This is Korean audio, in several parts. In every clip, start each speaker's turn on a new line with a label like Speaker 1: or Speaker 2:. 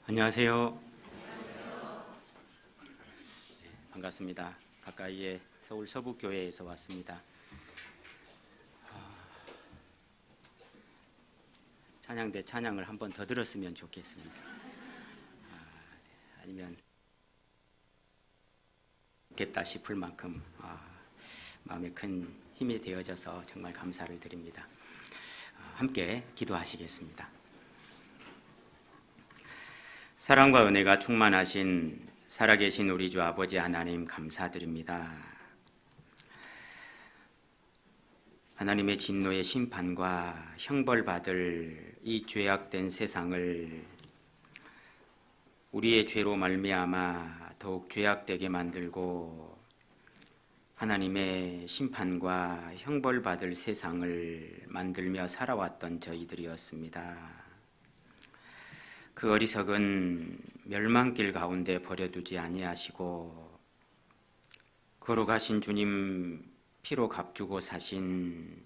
Speaker 1: 안녕하세요. 네, 반갑습니다. 가까이에 서울 서북교회에서 왔습니다. 찬양대 찬양을 한 번 더 들었으면 좋겠습니다. 아니면 좋겠다 싶을 만큼 마음에 큰 힘이 되어져서 정말 감사를 드립니다. 함께 기도하시겠습니다. 사랑과 은혜가 충만하신 살아계신 우리 주 아버지 하나님 감사드립니다. 하나님의 진노의 심판과 형벌받을 이 죄악된 세상을 우리의 죄로 말미암아 더욱 죄악되게 만들고 하나님의 심판과 형벌받을 세상을 만들며 살아왔던 저희들이었습니다. 그 어리석은 멸망길 가운데 버려두지 아니하시고 걸어가신 주님 피로 값주고 사신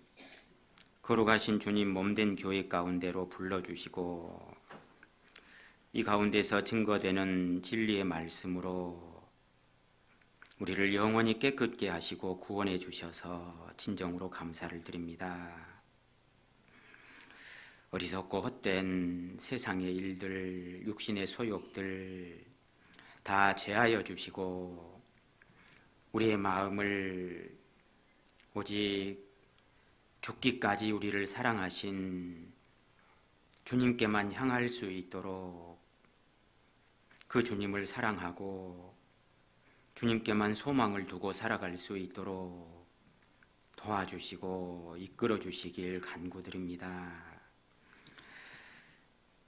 Speaker 1: 걸어가신 주님 몸된 교회 가운데로 불러주시고 이 가운데서 증거되는 진리의 말씀으로 우리를 영원히 깨끗게 하시고 구원해 주셔서 진정으로 감사를 드립니다. 어리석고 헛된 세상의 일들, 육신의 소욕들 다 제하여 주시고 우리의 마음을 오직 죽기까지 우리를 사랑하신 주님께만 향할 수 있도록 그 주님을 사랑하고 주님께만 소망을 두고 살아갈 수 있도록 도와주시고 이끌어 주시길 간구드립니다.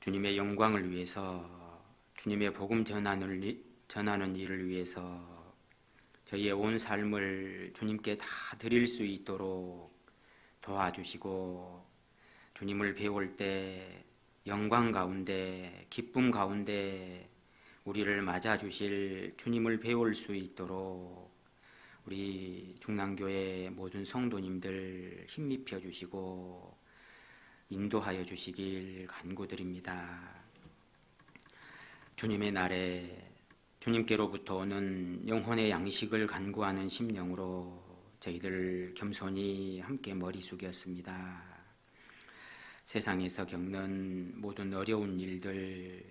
Speaker 1: 주님의 영광을 위해서 주님의 복음 전하는 일을 위해서 저희의 온 삶을 주님께 다 드릴 수 있도록 도와주시고 주님을 배울 때 영광 가운데 기쁨 가운데 우리를 맞아주실 주님을 배울 수 있도록 우리 중랑교회 모든 성도님들 힘입혀 주시고 인도하여 주시길 간구드립니다. 주님의 날에 주님께로부터 오는 영혼의 양식을 간구하는 심령으로 저희들 겸손히 함께 머리 숙였습니다. 세상에서 겪는 모든 어려운 일들,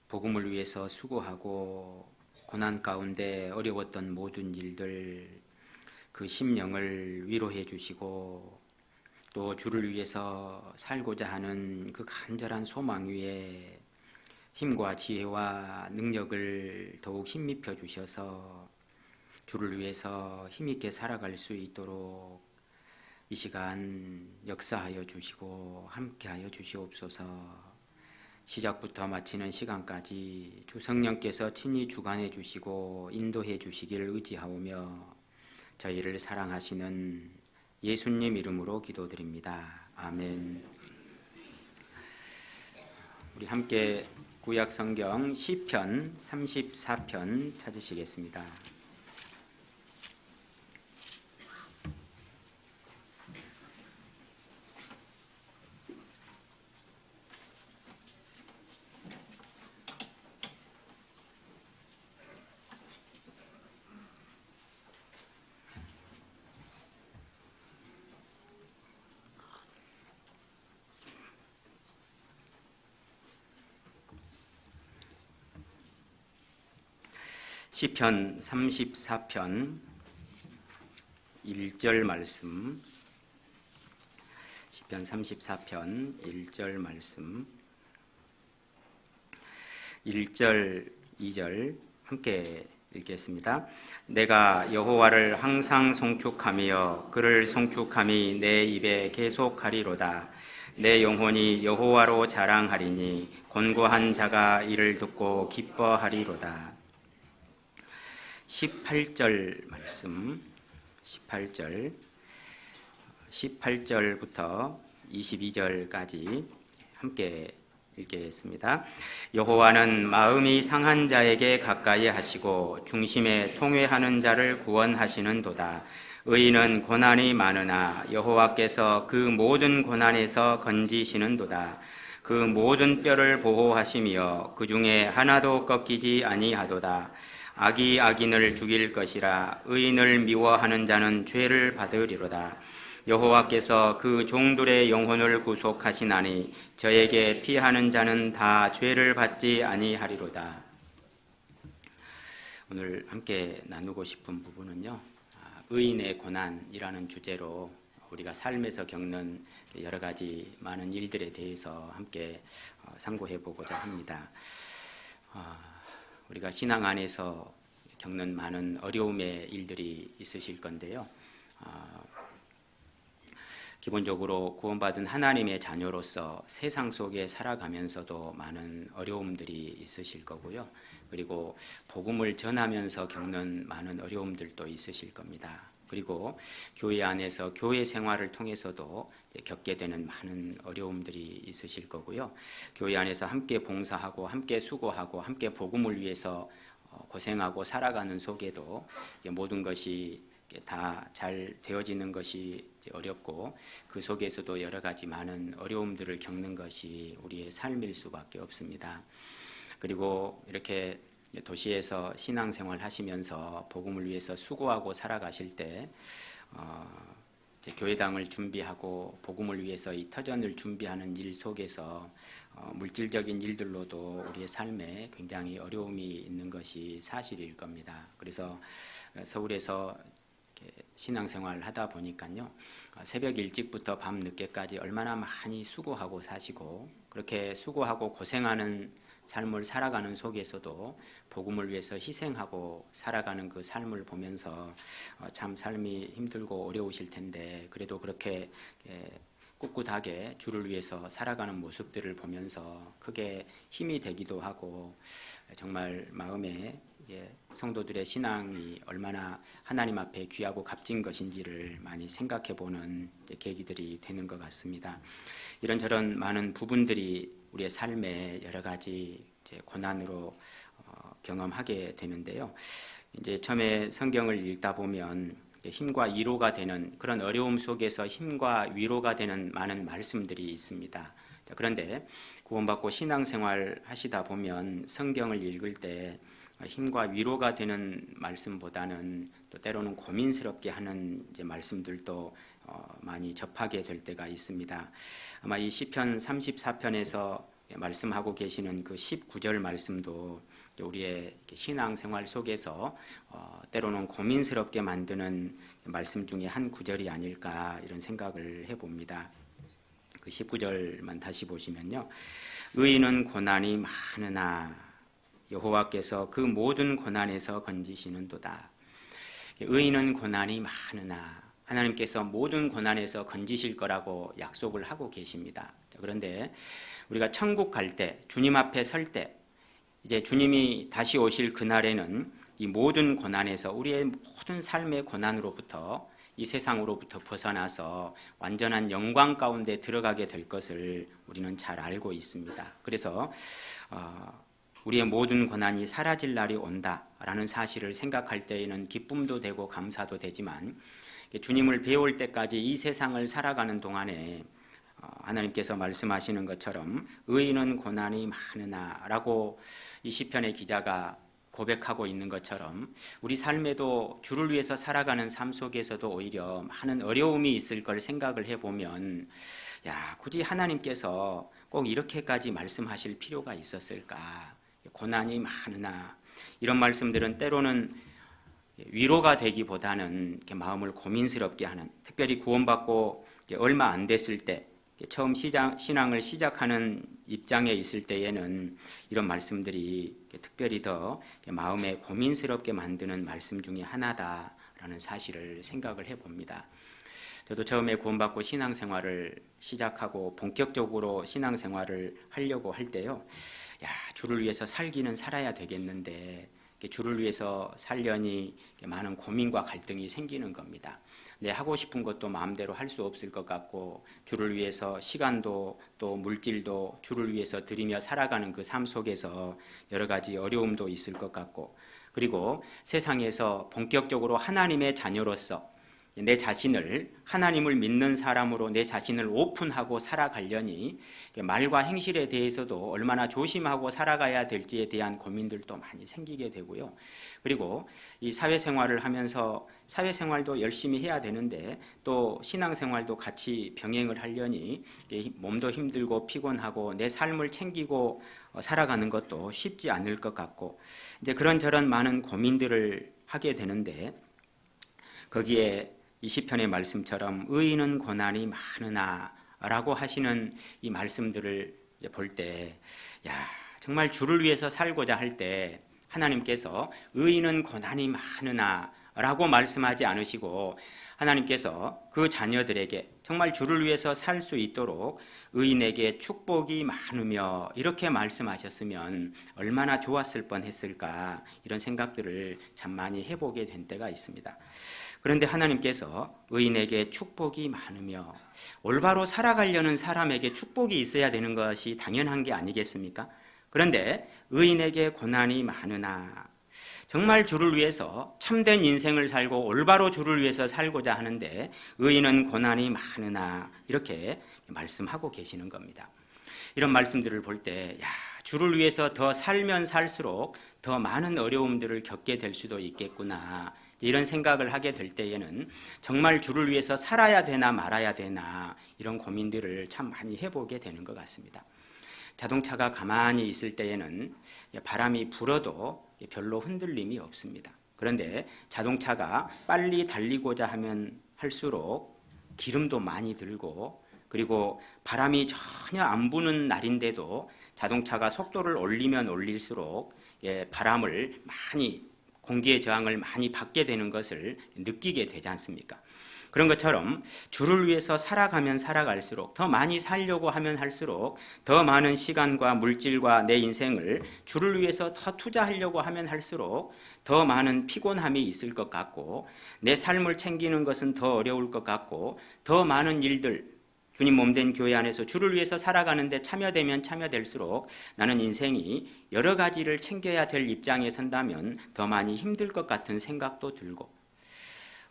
Speaker 1: 복음을 위해서 수고하고 고난 가운데 어려웠던 모든 일들, 그 심령을 위로해 주시고 또 주를 위해서 살고자 하는 그 간절한 소망 위에 힘과 지혜와 능력을 더욱 힘입혀 주셔서 주를 위해서 힘있게 살아갈 수 있도록 이 시간 역사하여 주시고 함께하여 주시옵소서. 시작부터 마치는 시간까지 주 성령께서 친히 주관해 주시고 인도해 주시기를 의지하오며 저희를 사랑하시는 예수님 이름으로 기도드립니다. 아멘. 우리 함께 구약 성경 시편 34편 찾으시겠습니다. 시편 34편 1절 말씀, 시편 34편 1절 말씀, 1절 2절 함께 읽겠습니다. 내가 여호와를 항상 송축하며 그를 송축함이 내 입에 계속하리로다. 내 영혼이 여호와로 자랑하리니 곤고한 자가 이를 듣고 기뻐하리로다. 18절 말씀, 18절부터 22절까지 함께 읽겠습니다. 여호와는 마음이 상한 자에게 가까이 하시고 중심에 통회하는 자를 구원하시는도다. 의인은 고난이 많으나 여호와께서 그 모든 고난에서 건지시는도다. 그 모든 뼈를 보호하시며 그 중에 하나도 꺾이지 아니하도다. 악이 악인을 죽일 것이라. 의인을 미워하는 자는 죄를 받으리로다. 여호와께서 그 종들의 영혼을 구속하시나니 저에게 피하는 자는 다 죄를 받지 아니하리로다. 오늘 함께 나누고 싶은 부분은요, 의인의 고난이라는 주제로 우리가 삶에서 겪는 여러 가지 많은 일들에 대해서 함께 상고해 보고자 합니다. 우리가 신앙 안에서 겪는 많은 어려움의 일들이 있으실 건데요. 기본적으로 구원받은 하나님의 자녀로서 세상 속에 살아가면서도 많은 어려움들이 있으실 거고요. 그리고 복음을 전하면서 겪는 많은 어려움들도 있으실 겁니다. 그리고 교회 안에서 교회 생활을 통해서도 겪게 되는 많은 어려움들이 있으실 거고요. 교회 안에서 함께 봉사하고 함께 수고하고 함께 복음을 위해서 고생하고 살아가는 속에도 모든 것이 다 잘 되어지는 것이 어렵고 그 속에서도 여러 가지 많은 어려움들을 겪는 것이 우리의 삶일 수밖에 없습니다. 그리고 이렇게 도시에서 신앙생활 하시면서 복음을 위해서 수고하고 살아가실 때 교회당을 준비하고 복음을 위해서 이 터전을 준비하는 일 속에서 물질적인 일들로도 우리의 삶에 굉장히 어려움이 있는 것이 사실일 겁니다. 그래서 서울에서 신앙생활을 하다 보니까요, 새벽 일찍부터 밤 늦게까지 얼마나 많이 수고하고 사시고 그렇게 수고하고 고생하는 삶을 살아가는 속에서도 복음을 위해서 희생하고 살아가는 그 삶을 보면서 참 삶이 힘들고 어려우실 텐데 그래도 그렇게 꿋꿋하게 주를 위해서 살아가는 모습들을 보면서 크게 힘이 되기도 하고 정말 마음에 성도들의 신앙이 얼마나 하나님 앞에 귀하고 값진 것인지를 많이 생각해보는 계기들이 되는 것 같습니다. 이런저런 많은 부분들이 우리의 삶에 여러 가지 고난으로 경험하게 되는데요. 이제 처음에 성경을 읽다 보면 힘과 위로가 되는 그런 어려움 속에서 힘과 위로가 되는 많은 말씀들이 있습니다. 그런데 구원받고 신앙생활 하시다 보면 성경을 읽을 때 힘과 위로가 되는 말씀보다는 또 때로는 고민스럽게 하는 말씀들도 많이 접하게 될 때가 있습니다. 아마 이 시편 34편에서 말씀하고 계시는 그 19절 말씀도 우리의 신앙생활 속에서 때로는 고민스럽게 만드는 말씀 중에 한 구절이 아닐까 이런 생각을 해봅니다. 그 19절만 다시 보시면요. 의인은 고난이 많으나 여호와께서 그 모든 고난에서 건지시는도다. 의인은 고난이 많으나 하나님께서 모든 고난에서 건지실 거라고 약속을 하고 계십니다. 그런데 우리가 천국 갈 때, 주님 앞에 설 때, 이제 주님이 다시 오실 그날에는 이 모든 고난에서 우리의 모든 삶의 고난으로부터 이 세상으로부터 벗어나서 완전한 영광 가운데 들어가게 될 것을 우리는 잘 알고 있습니다. 그래서 우리의 모든 고난이 사라질 날이 온다라는 사실을 생각할 때에는 기쁨도 되고 감사도 되지만 주님을 배울 때까지 이 세상을 살아가는 동안에 하나님께서 말씀하시는 것처럼 의인은 고난이 많으나라고 이 시편의 기자가 고백하고 있는 것처럼 우리 삶에도 주를 위해서 살아가는 삶 속에서도 오히려 많은 어려움이 있을 걸 생각을 해보면 굳이 하나님께서 꼭 이렇게까지 말씀하실 필요가 있었을까? 고난이 많으나 이런 말씀들은 때로는 위로가 되기보다는 마음을 고민스럽게 하는, 특별히 구원받고 얼마 안 됐을 때 처음 신앙을 시작하는 입장에 있을 때에는 이런 말씀들이 특별히 더 마음에 고민스럽게 만드는 말씀 중에 하나다라는 사실을 생각을 해봅니다. 저도 처음에 구원받고 신앙생활을 시작하고 본격적으로 신앙생활을 하려고 할 때요, 주를 위해서 살기는 살아야 되겠는데 주를 위해서 살려니 많은 고민과 갈등이 생기는 겁니다. 하고 싶은 것도 마음대로 할 수 없을 것 같고 주를 위해서 시간도 또 물질도 주를 위해서 드리며 살아가는 그 삶 속에서 여러 가지 어려움도 있을 것 같고 그리고 세상에서 본격적으로 하나님의 자녀로서 내 자신을 하나님을 믿는 사람으로 내 자신을 오픈하고 살아가려니 말과 행실에 대해서도 얼마나 조심하고 살아가야 될지에 대한 고민들도 많이 생기게 되고요. 그리고 이 사회생활을 하면서 사회생활도 열심히 해야 되는데 또 신앙생활도 같이 병행을 하려니 몸도 힘들고 피곤하고 내 삶을 챙기고 살아가는 것도 쉽지 않을 것 같고 이제 그런저런 많은 고민들을 하게 되는데 거기에 이 시편의 말씀처럼 의인은 고난이 많으나 라고 하시는 이 말씀들을 볼 때 정말 주를 위해서 살고자 할 때 하나님께서 의인은 고난이 많으나 라고 말씀하지 않으시고 하나님께서 그 자녀들에게 정말 주를 위해서 살 수 있도록 의인에게 축복이 많으며 이렇게 말씀하셨으면 얼마나 좋았을 뻔했을까 이런 생각들을 참 많이 해보게 된 때가 있습니다. 그런데 하나님께서 의인에게 축복이 많으며 올바로 살아가려는 사람에게 축복이 있어야 되는 것이 당연한 게 아니겠습니까? 그런데 의인에게 고난이 많으나 정말 주를 위해서 참된 인생을 살고 올바로 주를 위해서 살고자 하는데 의인은 고난이 많으나 이렇게 말씀하고 계시는 겁니다. 이런 말씀들을 볼 때 주를 위해서 더 살면 살수록 더 많은 어려움들을 겪게 될 수도 있겠구나 이런 생각을 하게 될 때에는 정말 주를 위해서 살아야 되나 말아야 되나 이런 고민들을 참 많이 해보게 되는 것 같습니다. 자동차가 가만히 있을 때에는 바람이 불어도 별로 흔들림이 없습니다. 그런데 자동차가 빨리 달리고자 하면 할수록 기름도 많이 들고 그리고 바람이 전혀 안 부는 날인데도 자동차가 속도를 올리면 올릴수록 바람을 많이 공기의 저항을 많이 받게 되는 것을 느끼게 되지 않습니까? 그런 것처럼 주를 위해서 살아가면 살아갈수록 더 많이 살려고 하면 할수록 더 많은 시간과 물질과 내 인생을 주를 위해서 더 투자하려고 하면 할수록 더 많은 피곤함이 있을 것 같고 내 삶을 챙기는 것은 더 어려울 것 같고 더 많은 일들 주님 몸된 교회 안에서 주를 위해서 살아가는데 참여되면 참여될수록 나는 인생이 여러 가지를 챙겨야 될 입장에 선다면 더 많이 힘들 것 같은 생각도 들고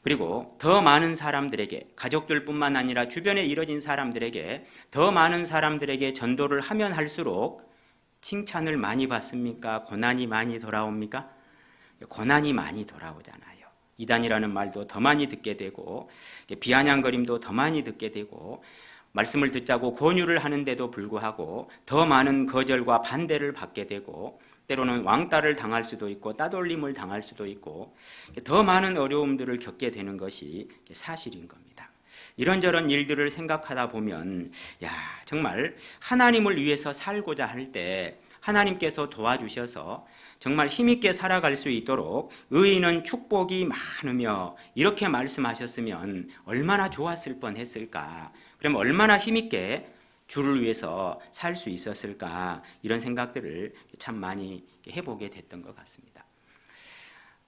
Speaker 1: 그리고 더 많은 사람들에게 가족들뿐만 아니라 주변에 이뤄진 사람들에게 더 많은 사람들에게 전도를 하면 할수록 칭찬을 많이 받습니까? 고난이 많이 돌아옵니까? 고난이 많이 돌아오잖아요. 이단이라는 말도 더 많이 듣게 되고 비아냥거림도 더 많이 듣게 되고 말씀을 듣자고 권유를 하는데도 불구하고 더 많은 거절과 반대를 받게 되고 때로는 왕따를 당할 수도 있고 따돌림을 당할 수도 있고 더 많은 어려움들을 겪게 되는 것이 사실인 겁니다. 이런저런 일들을 생각하다 보면 정말 하나님을 위해서 살고자 할 때 하나님께서 도와주셔서 정말 힘있게 살아갈 수 있도록 의인은 축복이 많으며 이렇게 말씀하셨으면 얼마나 좋았을 뻔했을까. 그럼 얼마나 힘있게 주를 위해서 살 수 있었을까 이런 생각들을 참 많이 해보게 됐던 것 같습니다.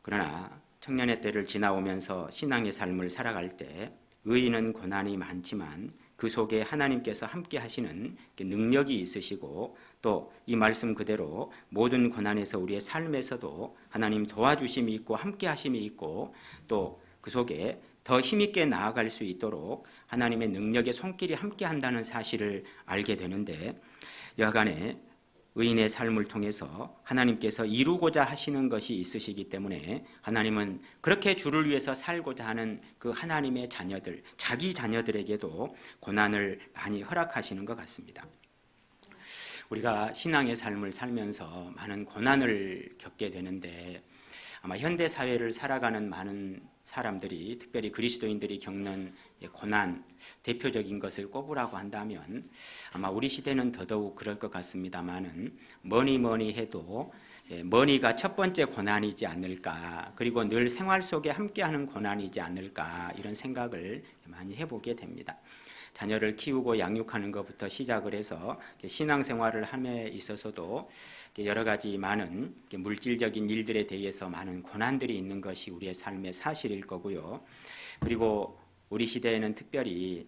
Speaker 1: 그러나 청년의 때를 지나오면서 신앙의 삶을 살아갈 때 의인은 고난이 많지만 그 속에 하나님께서 함께 하시는 능력이 있으시고 또 이 말씀 그대로 모든 고난에서 우리의 삶에서도 하나님 도와주심이 있고 함께 하심이 있고 또 그 속에 더 힘있게 나아갈 수 있도록 하나님의 능력의 손길이 함께 한다는 사실을 알게 되는데 여하간에 의인의 삶을 통해서 하나님께서 이루고자 하시는 것이 있으시기 때문에 하나님은 그렇게 주를 위해서 살고자 하는 그 하나님의 자녀들, 자기 자녀들에게도 고난을 많이 허락하시는 것 같습니다. 우리가 신앙의 삶을 살면서 많은 고난을 겪게 되는데 아마 현대 사회를 살아가는 많은 사람들이 특별히 그리스도인들이 겪는 고난 대표적인 것을 꼽으라고 한다면 아마 우리 시대는 더더욱 그럴 것 같습니다만은 뭐니 해도 머니가 첫 번째 고난이지 않을까 그리고 늘 생활 속에 함께하는 고난이지 않을까 이런 생각을 많이 해보게 됩니다. 자녀를 키우고 양육하는 것부터 시작을 해서 신앙생활을 함에 있어서도 여러 가지 많은 물질적인 일들에 대해서 많은 고난들이 있는 것이 우리의 삶의 사실일 거고요. 그리고 우리 시대에는 특별히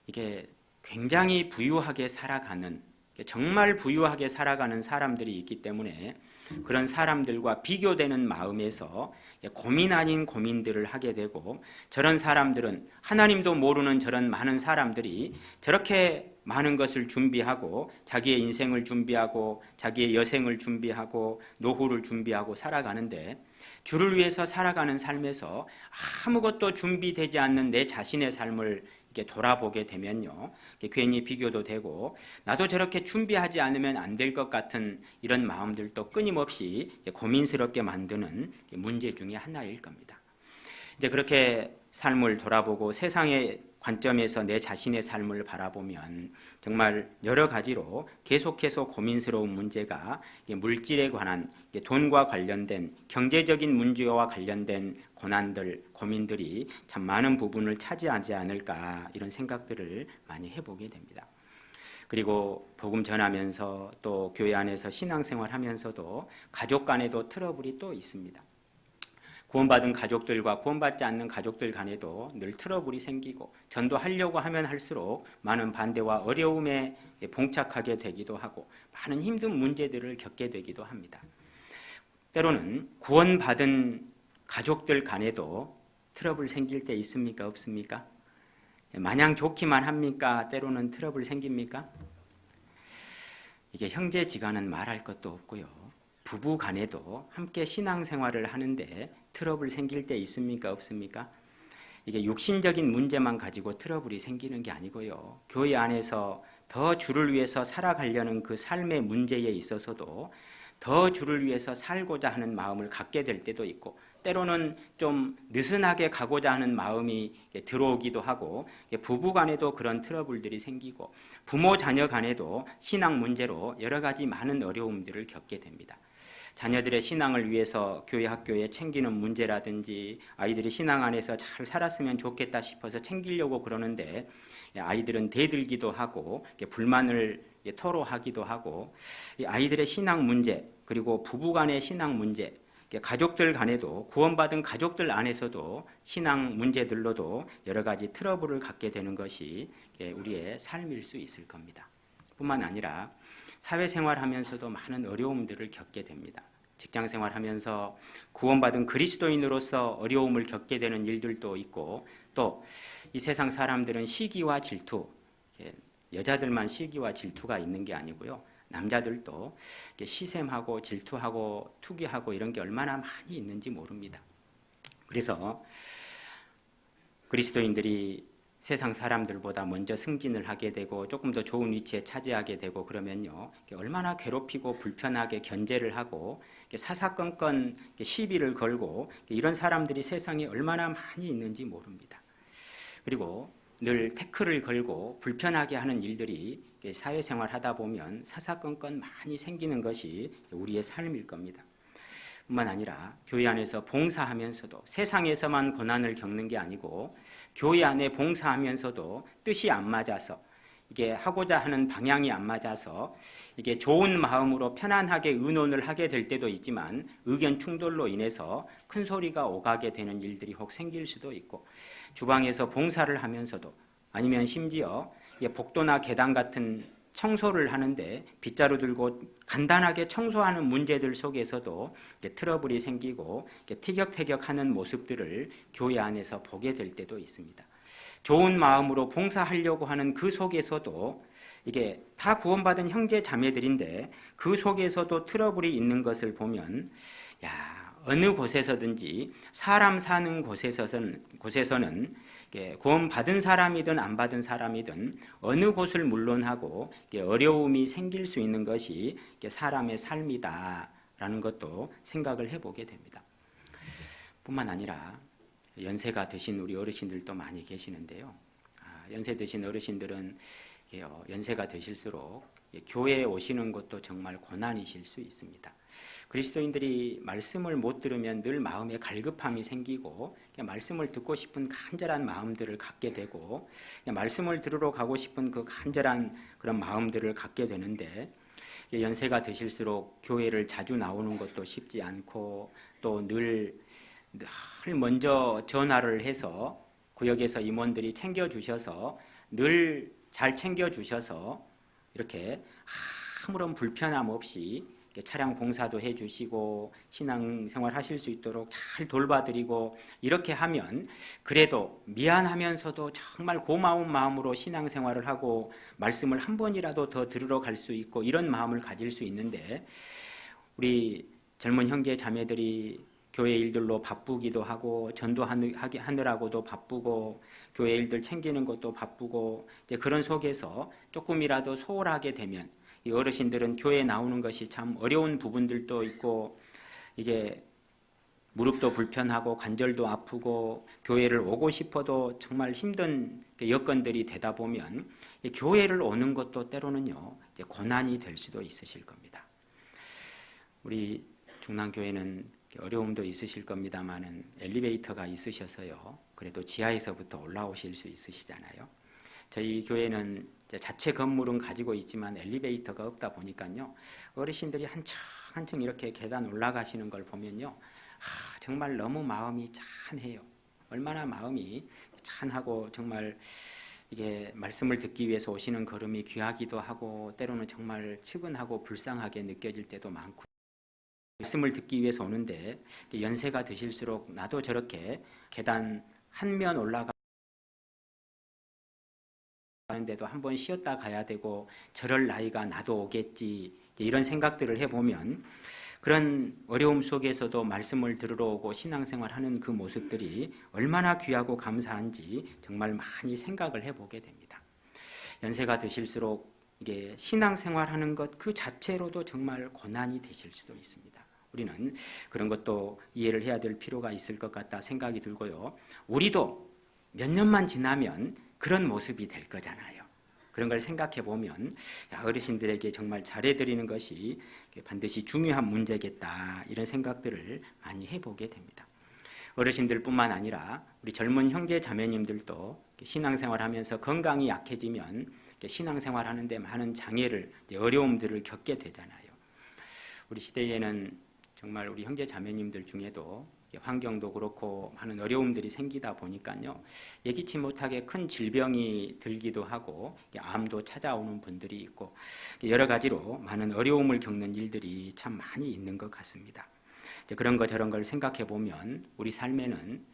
Speaker 1: 이게 굉장히 부유하게 살아가는 정말 부유하게 살아가는 사람들이 있기 때문에 그런 사람들과 비교되는 마음에서 고민 아닌 고민들을 하게 되고, 저런 사람들은 하나님도 모르는 저런 많은 사람들이 저렇게 많은 것을 준비하고 자기의 인생을 준비하고 자기의 여생을 준비하고 노후를 준비하고 살아가는데, 주를 위해서 살아가는 삶에서 아무것도 준비되지 않는 내 자신의 삶을 이렇게 돌아보게 되면요, 괜히 비교도 되고 나도 저렇게 준비하지 않으면 안 될 것 같은 이런 마음들도 끊임없이 고민스럽게 만드는 문제 중에 하나일 겁니다. 이제 그렇게 삶을 돌아보고 세상의 관점에서 내 자신의 삶을 바라보면 정말 여러 가지로 계속해서 고민스러운 문제가 물질에 관한, 돈과 관련된 경제적인 문제와 관련된 고난들, 고민들이 참 많은 부분을 차지하지 않을까, 이런 생각들을 많이 해보게 됩니다. 그리고 복음 전하면서 또 교회 안에서 신앙생활 하면서도 가족 간에도 트러블이 또 있습니다. 구원받은 가족들과 구원받지 않는 가족들 간에도 늘 트러블이 생기고, 전도하려고 하면 할수록 많은 반대와 어려움에 봉착하게 되기도 하고 많은 힘든 문제들을 겪게 되기도 합니다. 때로는 구원받은 가족들 간에도 트러블 생길 때 있습니까? 없습니까? 마냥 좋기만 합니까? 때로는 트러블 생깁니까? 이게 형제지간은 말할 것도 없고요, 부부 간에도 함께 신앙생활을 하는데 트러블 생길 때 있습니까? 없습니까? 이게 육신적인 문제만 가지고 트러블이 생기는 게 아니고요, 교회 안에서 더 주를 위해서 살아가려는 그 삶의 문제에 있어서도 더 주를 위해서 살고자 하는 마음을 갖게 될 때도 있고, 때로는 좀 느슨하게 가고자 하는 마음이 들어오기도 하고, 부부 간에도 그런 트러블들이 생기고, 부모 자녀 간에도 신앙 문제로 여러 가지 많은 어려움들을 겪게 됩니다. 자녀들의 신앙을 위해서 교회 학교에 챙기는 문제라든지, 아이들이 신앙 안에서 잘 살았으면 좋겠다 싶어서 챙기려고 그러는데 아이들은 대들기도 하고 불만을 토로하기도 하고, 아이들의 신앙 문제, 그리고 부부 간의 신앙 문제, 가족들 간에도, 구원받은 가족들 안에서도 신앙 문제들로도 여러 가지 트러블을 갖게 되는 것이 우리의 삶일 수 있을 겁니다. 뿐만 아니라 사회생활 하면서도 많은 어려움들을 겪게 됩니다. 직장생활 하면서 구원받은 그리스도인으로서 어려움을 겪게 되는 일들도 있고, 또 이 세상 사람들은 시기와 질투, 여자들만 시기와 질투가 있는 게 아니고요, 남자들도 시샘하고 질투하고 투기하고 이런 게 얼마나 많이 있는지 모릅니다. 그래서 그리스도인들이 세상 사람들보다 먼저 승진을 하게 되고 조금 더 좋은 위치에 차지하게 되고 그러면요, 얼마나 괴롭히고 불편하게 견제를 하고 사사건건 시비를 걸고 이런 사람들이 세상에 얼마나 많이 있는지 모릅니다. 그리고 늘 태클을 걸고 불편하게 하는 일들이 사회생활 하다 보면 사사건건 많이 생기는 것이 우리의 삶일 겁니다. 뿐만 아니라 교회 안에서 봉사하면서도 세상에서만 고난을 겪는 게 아니고, 교회 안에 봉사하면서도 뜻이 안 맞아서, 이게 하고자 하는 방향이 안 맞아서 이게 좋은 마음으로 편안하게 의논을 하게 될 때도 있지만 의견 충돌로 인해서 큰 소리가 오가게 되는 일들이 혹 생길 수도 있고, 주방에서 봉사를 하면서도, 아니면 심지어 복도나 계단 같은 청소를 하는데 빗자루 들고 간단하게 청소하는 문제들 속에서도 트러블이 생기고 티격태격하는 모습들을 교회 안에서 보게 될 때도 있습니다. 좋은 마음으로 봉사하려고 하는 그 속에서도, 이게 다 구원받은 형제 자매들인데 그 속에서도 트러블이 있는 것을 보면, 어느 곳에서든지 사람 사는 곳에서는 구원받은 사람이든 안 받은 사람이든 어느 곳을 물론하고 어려움이 생길 수 있는 것이 사람의 삶이다라는 것도 생각을 해보게 됩니다. 뿐만 아니라 연세가 드신 우리 어르신들도 많이 계시는데요, 연세 드신 어르신들은 연세가 드실수록 교회에 오시는 것도 정말 고난이실 수 있습니다. 그리스도인들이 말씀을 못 들으면 늘 마음에 갈급함이 생기고, 말씀을 듣고 싶은 간절한 마음들을 갖게 되고, 말씀을 들으러 가고 싶은 그 간절한 그런 마음들을 갖게 되는데, 연세가 드실수록 교회를 자주 나오는 것도 쉽지 않고, 또 늘 먼저 전화를 해서 구역에서 임원들이 챙겨주셔서, 늘 잘 챙겨주셔서 이렇게 아무런 불편함 없이 차량 봉사도 해주시고 신앙생활 하실 수 있도록 잘 돌봐드리고 이렇게 하면 그래도 미안하면서도 정말 고마운 마음으로 신앙생활을 하고 말씀을 한 번이라도 더 들으러 갈 수 있고 이런 마음을 가질 수 있는데 우리 젊은 형제 자매들이 교회 일들로 바쁘기도 하고 전도하느라고도 바쁘고 교회 일들 챙기는 것도 바쁘고 이제 그런 속에서 조금이라도 소홀하게 되면 이 어르신들은 교회에 나오는 것이 참 어려운 부분들도 있고 이게 무릎도 불편하고 관절도 아프고 교회를 오고 싶어도 정말 힘든 여건들이 되다 보면 교회를 오는 것도 때로는요 이제 고난이 될 수도 있으실 겁니다. 우리 중랑교회는 어려움도 있으실 겁니다만은 엘리베이터가 있으셔서요. 그래도 지하에서부터 올라오실 수 있으시잖아요. 저희 교회는 자체 건물은 가지고 있지만 엘리베이터가 없다 보니까요. 어르신들이 한층 이렇게 계단 올라가시는 걸 보면요. 정말 너무 마음이 찬해요. 얼마나 마음이 찬하고 정말 이게 말씀을 듣기 위해서 오시는 걸음이 귀하기도 하고 때로는 정말 측은하고 불쌍하게 느껴질 때도 많고 말씀을 듣기 위해서 오는데 연세가 드실수록 나도 저렇게 계단 한 면 올라가는데도 한번 쉬었다 가야 되고 저럴 나이가 나도 오겠지 이런 생각들을 해보면 그런 어려움 속에서도 말씀을 들으러 오고 신앙생활하는 그 모습들이 얼마나 귀하고 감사한지 정말 많이 생각을 해보게 됩니다. 연세가 드실수록 이게 신앙생활하는 것 그 자체로도 정말 고난이 되실 수도 있습니다. 우리는 그런 것도 이해를 해야 될 필요가 있을 것 같다 생각이 들고요. 우리도 몇 년만 지나면 그런 모습이 될 거잖아요. 그런 걸 생각해 보면 어르신들에게 정말 잘해드리는 것이 반드시 중요한 문제겠다 이런 생각들을 많이 해보게 됩니다. 어르신들뿐만 아니라 우리 젊은 형제 자매님들도 신앙생활하면서 건강이 약해지면 신앙생활하는데 많은 장애를 어려움들을 겪게 되잖아요. 우리 시대에는 정말 우리 형제 자매님들 중에도 환경도 그렇고 많은 어려움들이 생기다 보니까요. 예기치 못하게 큰 질병이 들기도 하고 암도 찾아오는 분들이 있고 여러 가지로 많은 어려움을 겪는 일들이 참 많이 있는 것 같습니다. 그런 거 저런 걸 생각해 보면 우리 삶에는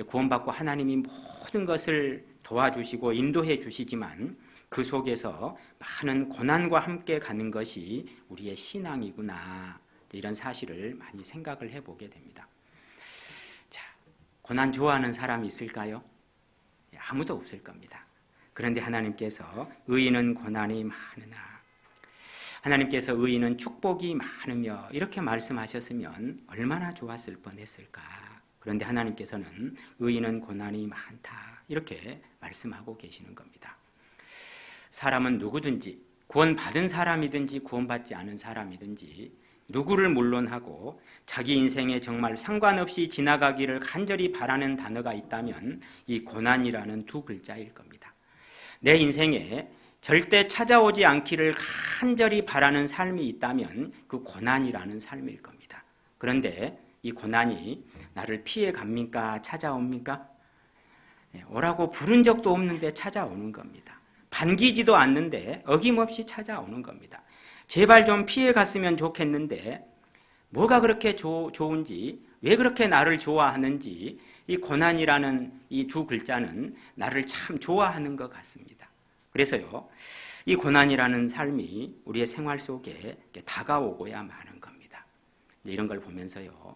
Speaker 1: 구원받고 하나님이 모든 것을 도와주시고 인도해 주시지만 그 속에서 많은 고난과 함께 가는 것이 우리의 신앙이구나 이런 사실을 많이 생각을 해보게 됩니다. 자, 고난 좋아하는 사람이 있을까요? 아무도 없을 겁니다. 그런데 하나님께서 의인은 고난이 많으나 하나님께서 의인은 축복이 많으며 이렇게 말씀하셨으면 얼마나 좋았을 뻔했을까. 그런데 하나님께서는 의인은 고난이 많다 이렇게 말씀하고 계시는 겁니다. 사람은 누구든지 구원받은 사람이든지 구원받지 않은 사람이든지 누구를 물론하고 자기 인생에 정말 상관없이 지나가기를 간절히 바라는 단어가 있다면 이 고난이라는 두 글자일 겁니다. 내 인생에 절대 찾아오지 않기를 간절히 바라는 삶이 있다면 그 고난이라는 삶일 겁니다. 그런데 이 고난이 나를 피해 갑니까? 찾아옵니까? 오라고 부른 적도 없는데 찾아오는 겁니다. 반기지도 않는데 어김없이 찾아오는 겁니다. 제발 좀 피해 갔으면 좋겠는데 뭐가 그렇게 좋은지 왜 그렇게 나를 좋아하는지 이 고난이라는 이 두 글자는 나를 참 좋아하는 것 같습니다. 그래서요 이 고난이라는 삶이 우리의 생활 속에 다가오고야 마는 겁니다. 이런 걸 보면서요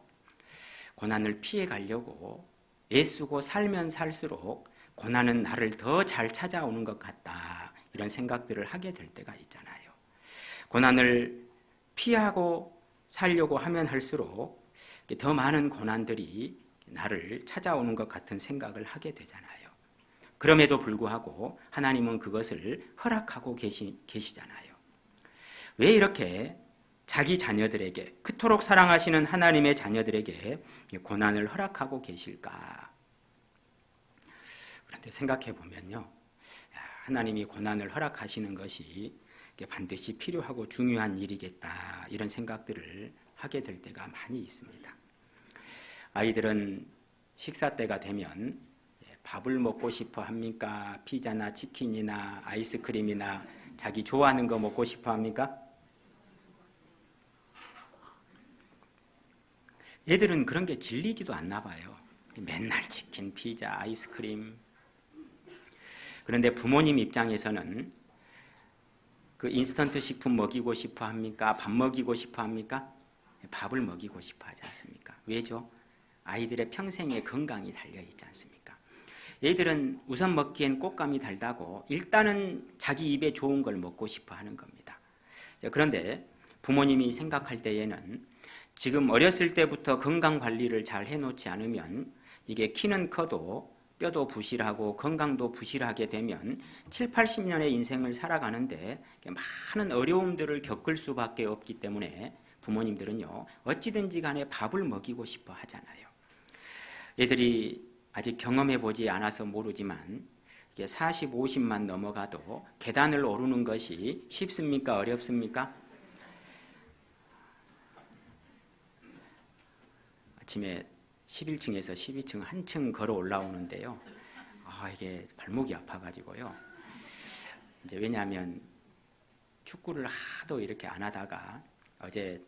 Speaker 1: 고난을 피해 가려고 애쓰고 살면 살수록 고난은 나를 더 잘 찾아오는 것 같다 이런 생각들을 하게 될 때가 있잖아요. 고난을 피하고 살려고 하면 할수록 더 많은 고난들이 나를 찾아오는 것 같은 생각을 하게 되잖아요. 그럼에도 불구하고 하나님은 그것을 허락하고 계시잖아요. 왜 이렇게 자기 자녀들에게 그토록 사랑하시는 하나님의 자녀들에게 고난을 허락하고 계실까? 그런데 생각해 보면요. 하나님이 고난을 허락하시는 것이 반드시 필요하고 중요한 일이겠다 이런 생각들을 하게 될 때가 많이 있습니다. 아이들은 식사 때가 되면 밥을 먹고 싶어 합니까? 피자나 치킨이나 아이스크림이나 자기 좋아하는 거 먹고 싶어 합니까? 애들은 그런 게 질리지도 않나 봐요. 맨날 치킨, 피자, 아이스크림. 그런데 부모님 입장에서는 그 인스턴트 식품 먹이고 싶어 합니까? 밥 먹이고 싶어 합니까? 밥을 먹이고 싶어 하지 않습니까? 왜죠? 아이들의 평생의 건강이 달려있지 않습니까? 애들은 우선 먹기엔 꽃감이 달다고 일단은 자기 입에 좋은 걸 먹고 싶어 하는 겁니다. 그런데 부모님이 생각할 때에는 지금 어렸을 때부터 건강 관리를 잘 해놓지 않으면 이게 키는 커도 뼈도 부실하고 건강도 부실하게 되면 7, 80년의 인생을 살아가는데 많은 어려움들을 겪을 수밖에 없기 때문에 부모님들은요, 어찌든지 간에 밥을 먹이고 싶어 하잖아요. 애들이 아직 경험해보지 않아서 모르지만 40, 50만 넘어가도 계단을 오르는 것이 쉽습니까? 어렵습니까? 아침에 11층에서 12층 한층 걸어 올라오는데요. 이게 발목이 아파가지고요. 이제 왜냐하면 축구를 하도 이렇게 안 하다가 어제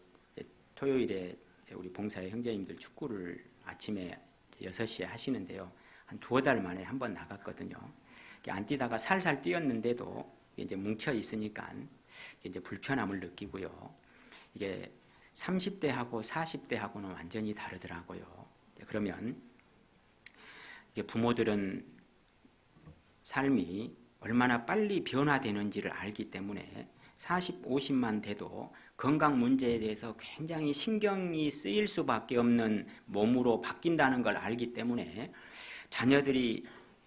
Speaker 1: 토요일에 우리 봉사의 형제님들 축구를 아침에 6시에 하시는데요. 한 2달 만에 한 번 나갔거든요. 안 뛰다가 살살 뛰었는데도 이제 뭉쳐 있으니까 이제 불편함을 느끼고요. 이게 30대하고 40대하고는 완전히 다르더라고요. 그러면 이게 부모들은 삶이 얼마나 빨리 변화되는지를 알기 때문에 40, 50만 돼도 건강 문제에 대해서 굉장히 신경이 쓰일 수밖에 없는 몸으로 바뀐다는 걸 알기 때문에 자녀들이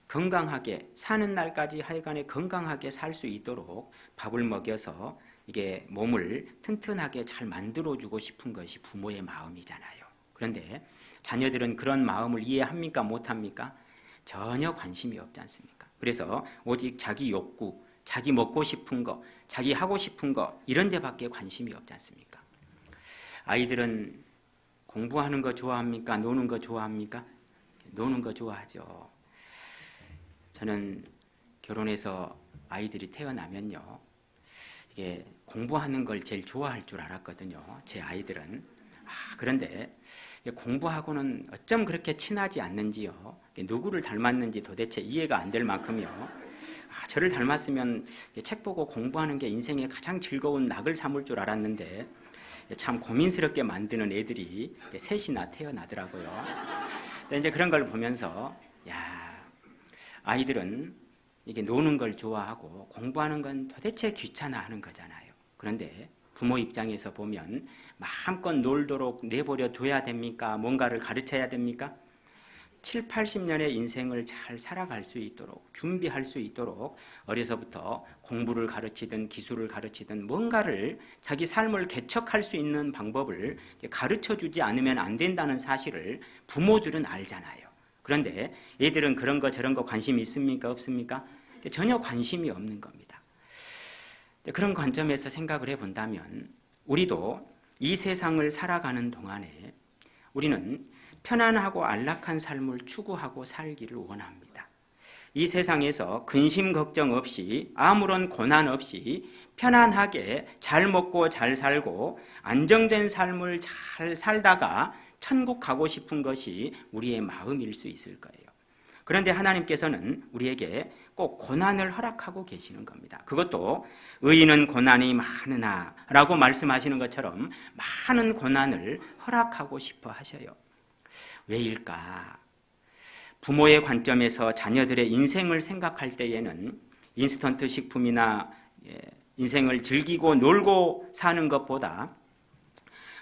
Speaker 1: 건강하게 사는 날까지 하여간에 건강하게 살 수 있도록 밥을 먹여서 이게 몸을 튼튼하게 잘 만들어주고 싶은 것이 부모의 마음이잖아요. 그런데 자녀들은 그런 마음을 이해합니까? 못합니까? 전혀 관심이 없지 않습니까? 그래서 오직 자기 욕구, 자기 먹고 싶은 거, 자기 하고 싶은 거 이런 데밖에 관심이 없지 않습니까? 아이들은 공부하는 거 좋아합니까? 노는 거 좋아합니까? 노는 거 좋아하죠. 저는 결혼해서 아이들이 태어나면요, 이게 공부하는 걸 제일 좋아할 줄 알았거든요. 제 아이들은. 그런데 공부하고는 어쩜 그렇게 친하지 않는지요. 누구를 닮았는지 도대체 이해가 안 될 만큼요. 저를 닮았으면 책 보고 공부하는 게 인생의 가장 즐거운 낙을 삼을 줄 알았는데 참 고민스럽게 만드는 애들이 셋이나 태어나더라고요. 이제 그런 걸 보면서 아이들은 이게 노는 걸 좋아하고 공부하는 건 도대체 귀찮아하는 거잖아요. 그런데 부모 입장에서 보면 마음껏 놀도록 내버려 둬야 됩니까? 뭔가를 가르쳐야 됩니까? 7, 80년의 인생을 잘 살아갈 수 있도록 준비할 수 있도록 어려서부터 공부를 가르치든 기술을 가르치든 뭔가를 자기 삶을 개척할 수 있는 방법을 가르쳐주지 않으면 안 된다는 사실을 부모들은 알잖아요. 그런데 애들은 그런 거 저런 거 관심이 있습니까? 없습니까? 전혀 관심이 없는 겁니다. 그런 관점에서 생각을 해본다면 우리도 이 세상을 살아가는 동안에 우리는 편안하고 안락한 삶을 추구하고 살기를 원합니다. 이 세상에서 근심 걱정 없이 아무런 고난 없이 편안하게 잘 먹고 잘 살고 안정된 삶을 잘 살다가 천국 가고 싶은 것이 우리의 마음일 수 있을 거예요. 그런데 하나님께서는 우리에게 꼭 고난을 허락하고 계시는 겁니다. 그것도 의인은 고난이 많으나 라고 말씀하시는 것처럼 많은 고난을 허락하고 싶어 하셔요. 왜일까? 부모의 관점에서 자녀들의 인생을 생각할 때에는 인스턴트 식품이나 인생을 즐기고 놀고 사는 것보다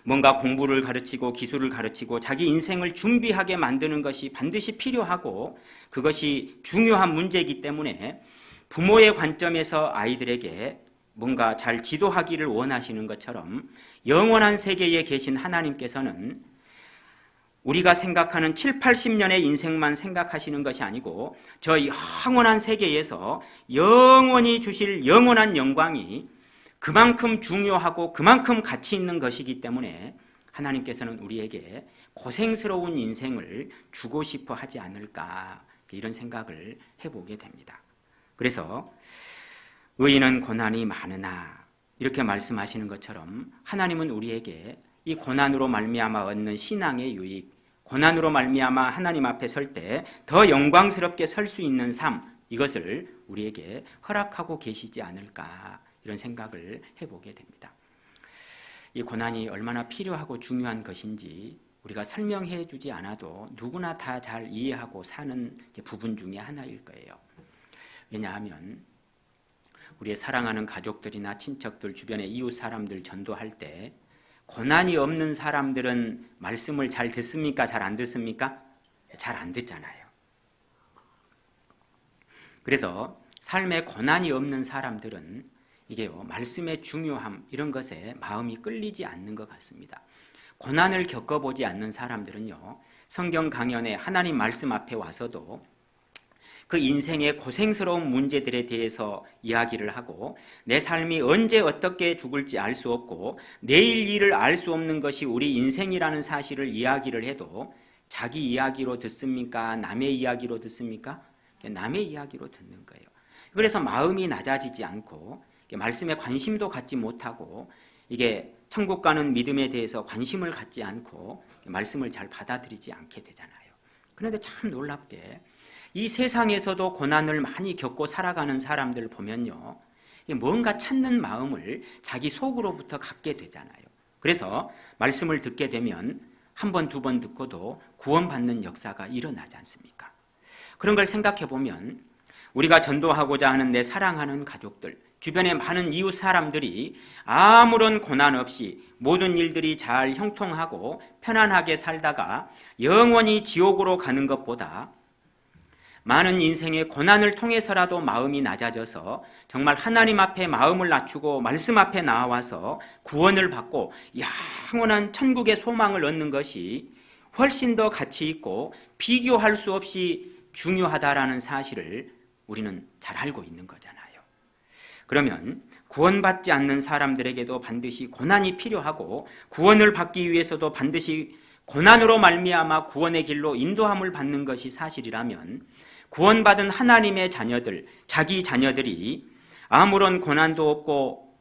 Speaker 1: 뭔가 공부를 가르치고 기술을 가르치고 자기 인생을 준비하게 만드는 것이 반드시 필요하고 그것이 중요한 문제이기 때문에 부모의 관점에서 아이들에게 뭔가 잘 지도하기를 원하시는 것처럼 영원한 세계에 계신 하나님께서는 우리가 생각하는 7, 80년의 인생만 생각하시는 것이 아니고 저 영원한 세계에서 영원히 주실 영원한 영광이 그만큼 중요하고 그만큼 가치 있는 것이기 때문에 하나님께서는 우리에게 고생스러운 인생을 주고 싶어 하지 않을까 이런 생각을 해보게 됩니다. 그래서 의인은 고난이 많으나 이렇게 말씀하시는 것처럼 하나님은 우리에게 이 고난으로 말미암아 얻는 신앙의 유익, 고난으로 말미암아 하나님 앞에 설 때 더 영광스럽게 설 수 있는 삶, 이것을 우리에게 허락하고 계시지 않을까, 이런 생각을 해보게 됩니다. 이 고난이 얼마나 필요하고 중요한 것인지 우리가 설명해 주지 않아도 누구나 다 잘 이해하고 사는 부분 중에 하나일 거예요. 왜냐하면 우리의 사랑하는 가족들이나 친척들, 주변의 이웃 사람들 전도할 때 고난이 없는 사람들은 말씀을 잘 듣습니까? 잘 안 듣습니까? 잘 안 듣잖아요. 그래서 삶에 고난이 없는 사람들은 이게요, 말씀의 중요함, 이런 것에 마음이 끌리지 않는 것 같습니다. 고난을 겪어보지 않는 사람들은요, 성경 강연에 하나님 말씀 앞에 와서도 그 인생의 고생스러운 문제들에 대해서 이야기를 하고, 내 삶이 언제 어떻게 죽을지 알 수 없고 내일 일을 알 수 없는 것이 우리 인생이라는 사실을 이야기를 해도 자기 이야기로 듣습니까? 남의 이야기로 듣습니까? 남의 이야기로 듣는 거예요. 그래서 마음이 낮아지지 않고 말씀에 관심도 갖지 못하고, 이게 천국 가는 믿음에 대해서 관심을 갖지 않고 말씀을 잘 받아들이지 않게 되잖아요. 그런데 참 놀랍게 이 세상에서도 고난을 많이 겪고 살아가는 사람들 보면요, 뭔가 찾는 마음을 자기 속으로부터 갖게 되잖아요. 그래서 말씀을 듣게 되면 한 번, 두 번 듣고도 구원받는 역사가 일어나지 않습니까? 그런 걸 생각해 보면 우리가 전도하고자 하는 내 사랑하는 가족들, 주변의 많은 이웃 사람들이 아무런 고난 없이 모든 일들이 잘 형통하고 편안하게 살다가 영원히 지옥으로 가는 것보다 많은 인생의 고난을 통해서라도 마음이 낮아져서 정말 하나님 앞에 마음을 낮추고 말씀 앞에 나와서 구원을 받고 영원한 천국의 소망을 얻는 것이 훨씬 더 가치 있고 비교할 수 없이 중요하다라는 사실을 우리는 잘 알고 있는 거잖아요. 그러면 구원받지 않는 사람들에게도 반드시 고난이 필요하고, 구원을 받기 위해서도 반드시 고난으로 말미암아 구원의 길로 인도함을 받는 것이 사실이라면, 구원받은 하나님의 자녀들, 자기 자녀들이 아무런 고난도 없고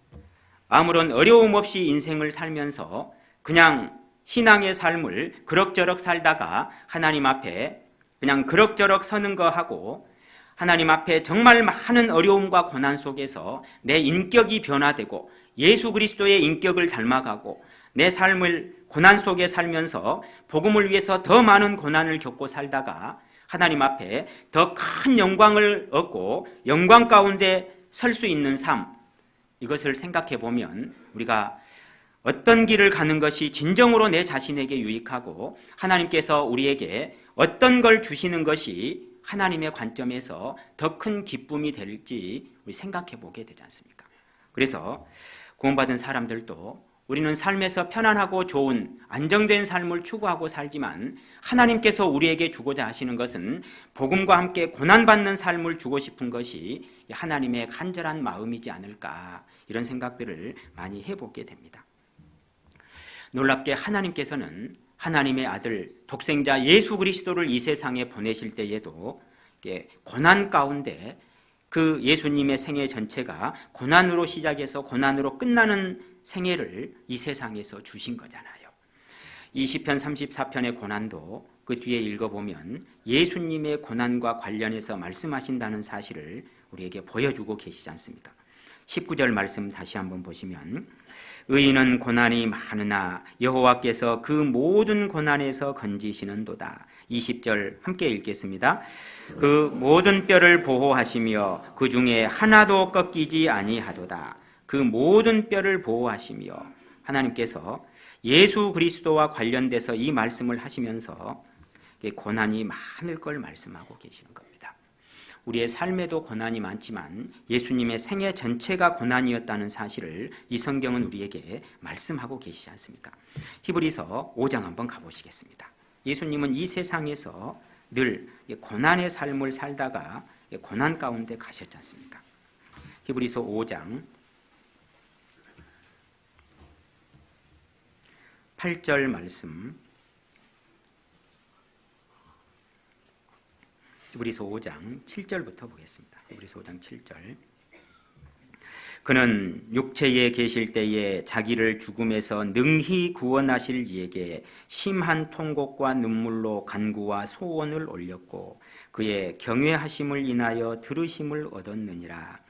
Speaker 1: 아무런 어려움 없이 인생을 살면서 그냥 신앙의 삶을 그럭저럭 살다가 하나님 앞에 그냥 그럭저럭 서는 거 하고, 하나님 앞에 정말 많은 어려움과 고난 속에서 내 인격이 변화되고 예수 그리스도의 인격을 닮아가고 내 삶을 고난 속에 살면서 복음을 위해서 더 많은 고난을 겪고 살다가 하나님 앞에 더 큰 영광을 얻고 영광 가운데 설 수 있는 삶, 이것을 생각해 보면 우리가 어떤 길을 가는 것이 진정으로 내 자신에게 유익하고 하나님께서 우리에게 어떤 걸 주시는 것이 하나님의 관점에서 더 큰 기쁨이 될지 우리 생각해 보게 되지 않습니까? 그래서 구원받은 사람들도 우리는 삶에서 편안하고 좋은 안정된 삶을 추구하고 살지만 하나님께서 우리에게 주고자 하시는 것은 복음과 함께 고난받는 삶을 주고 싶은 것이 하나님의 간절한 마음이지 않을까, 이런 생각들을 많이 해보게 됩니다. 놀랍게 하나님께서는 하나님의 아들 독생자 예수 그리스도를 이 세상에 보내실 때에도 고난 가운데 그 예수님의 생애 전체가 고난으로 시작해서 고난으로 끝나는 생애를 이 세상에서 주신 거잖아요. 이 시편 34편의 고난도 그 뒤에 읽어보면 예수님의 고난과 관련해서 말씀하신다는 사실을 우리에게 보여주고 계시지 않습니까? 19절 말씀 다시 한번 보시면, 의인은 고난이 많으나 여호와께서 그 모든 고난에서 건지시는도다. 20절 함께 읽겠습니다. 그 모든 뼈를 보호하시며 그 중에 하나도 꺾이지 아니하도다. 그 모든 뼈를 보호하시며, 하나님께서 예수 그리스도와 관련돼서 이 말씀을 하시면서 고난이 많을 걸 말씀하고 계시는 겁니다. 우리의 삶에도 고난이 많지만 예수님의 생애 전체가 고난이었다는 사실을 이 성경은 우리에게 말씀하고 계시지 않습니까? 히브리서 5장 한번 가보시겠습니다. 예수님은 이 세상에서 늘 고난의 삶을 살다가 고난 가운데 가셨지 않습니까? 히브리서 5장 8절 말씀, 히브리서 5장 7절부터 보겠습니다. 히브리서 5장 7절. 그는 육체에 계실 때에 자기를 죽음에서 능히 구원하실 이에게 심한 통곡과 눈물로 간구와 소원을 올렸고 그의 경외하심을 인하여 들으심을 얻었느니라.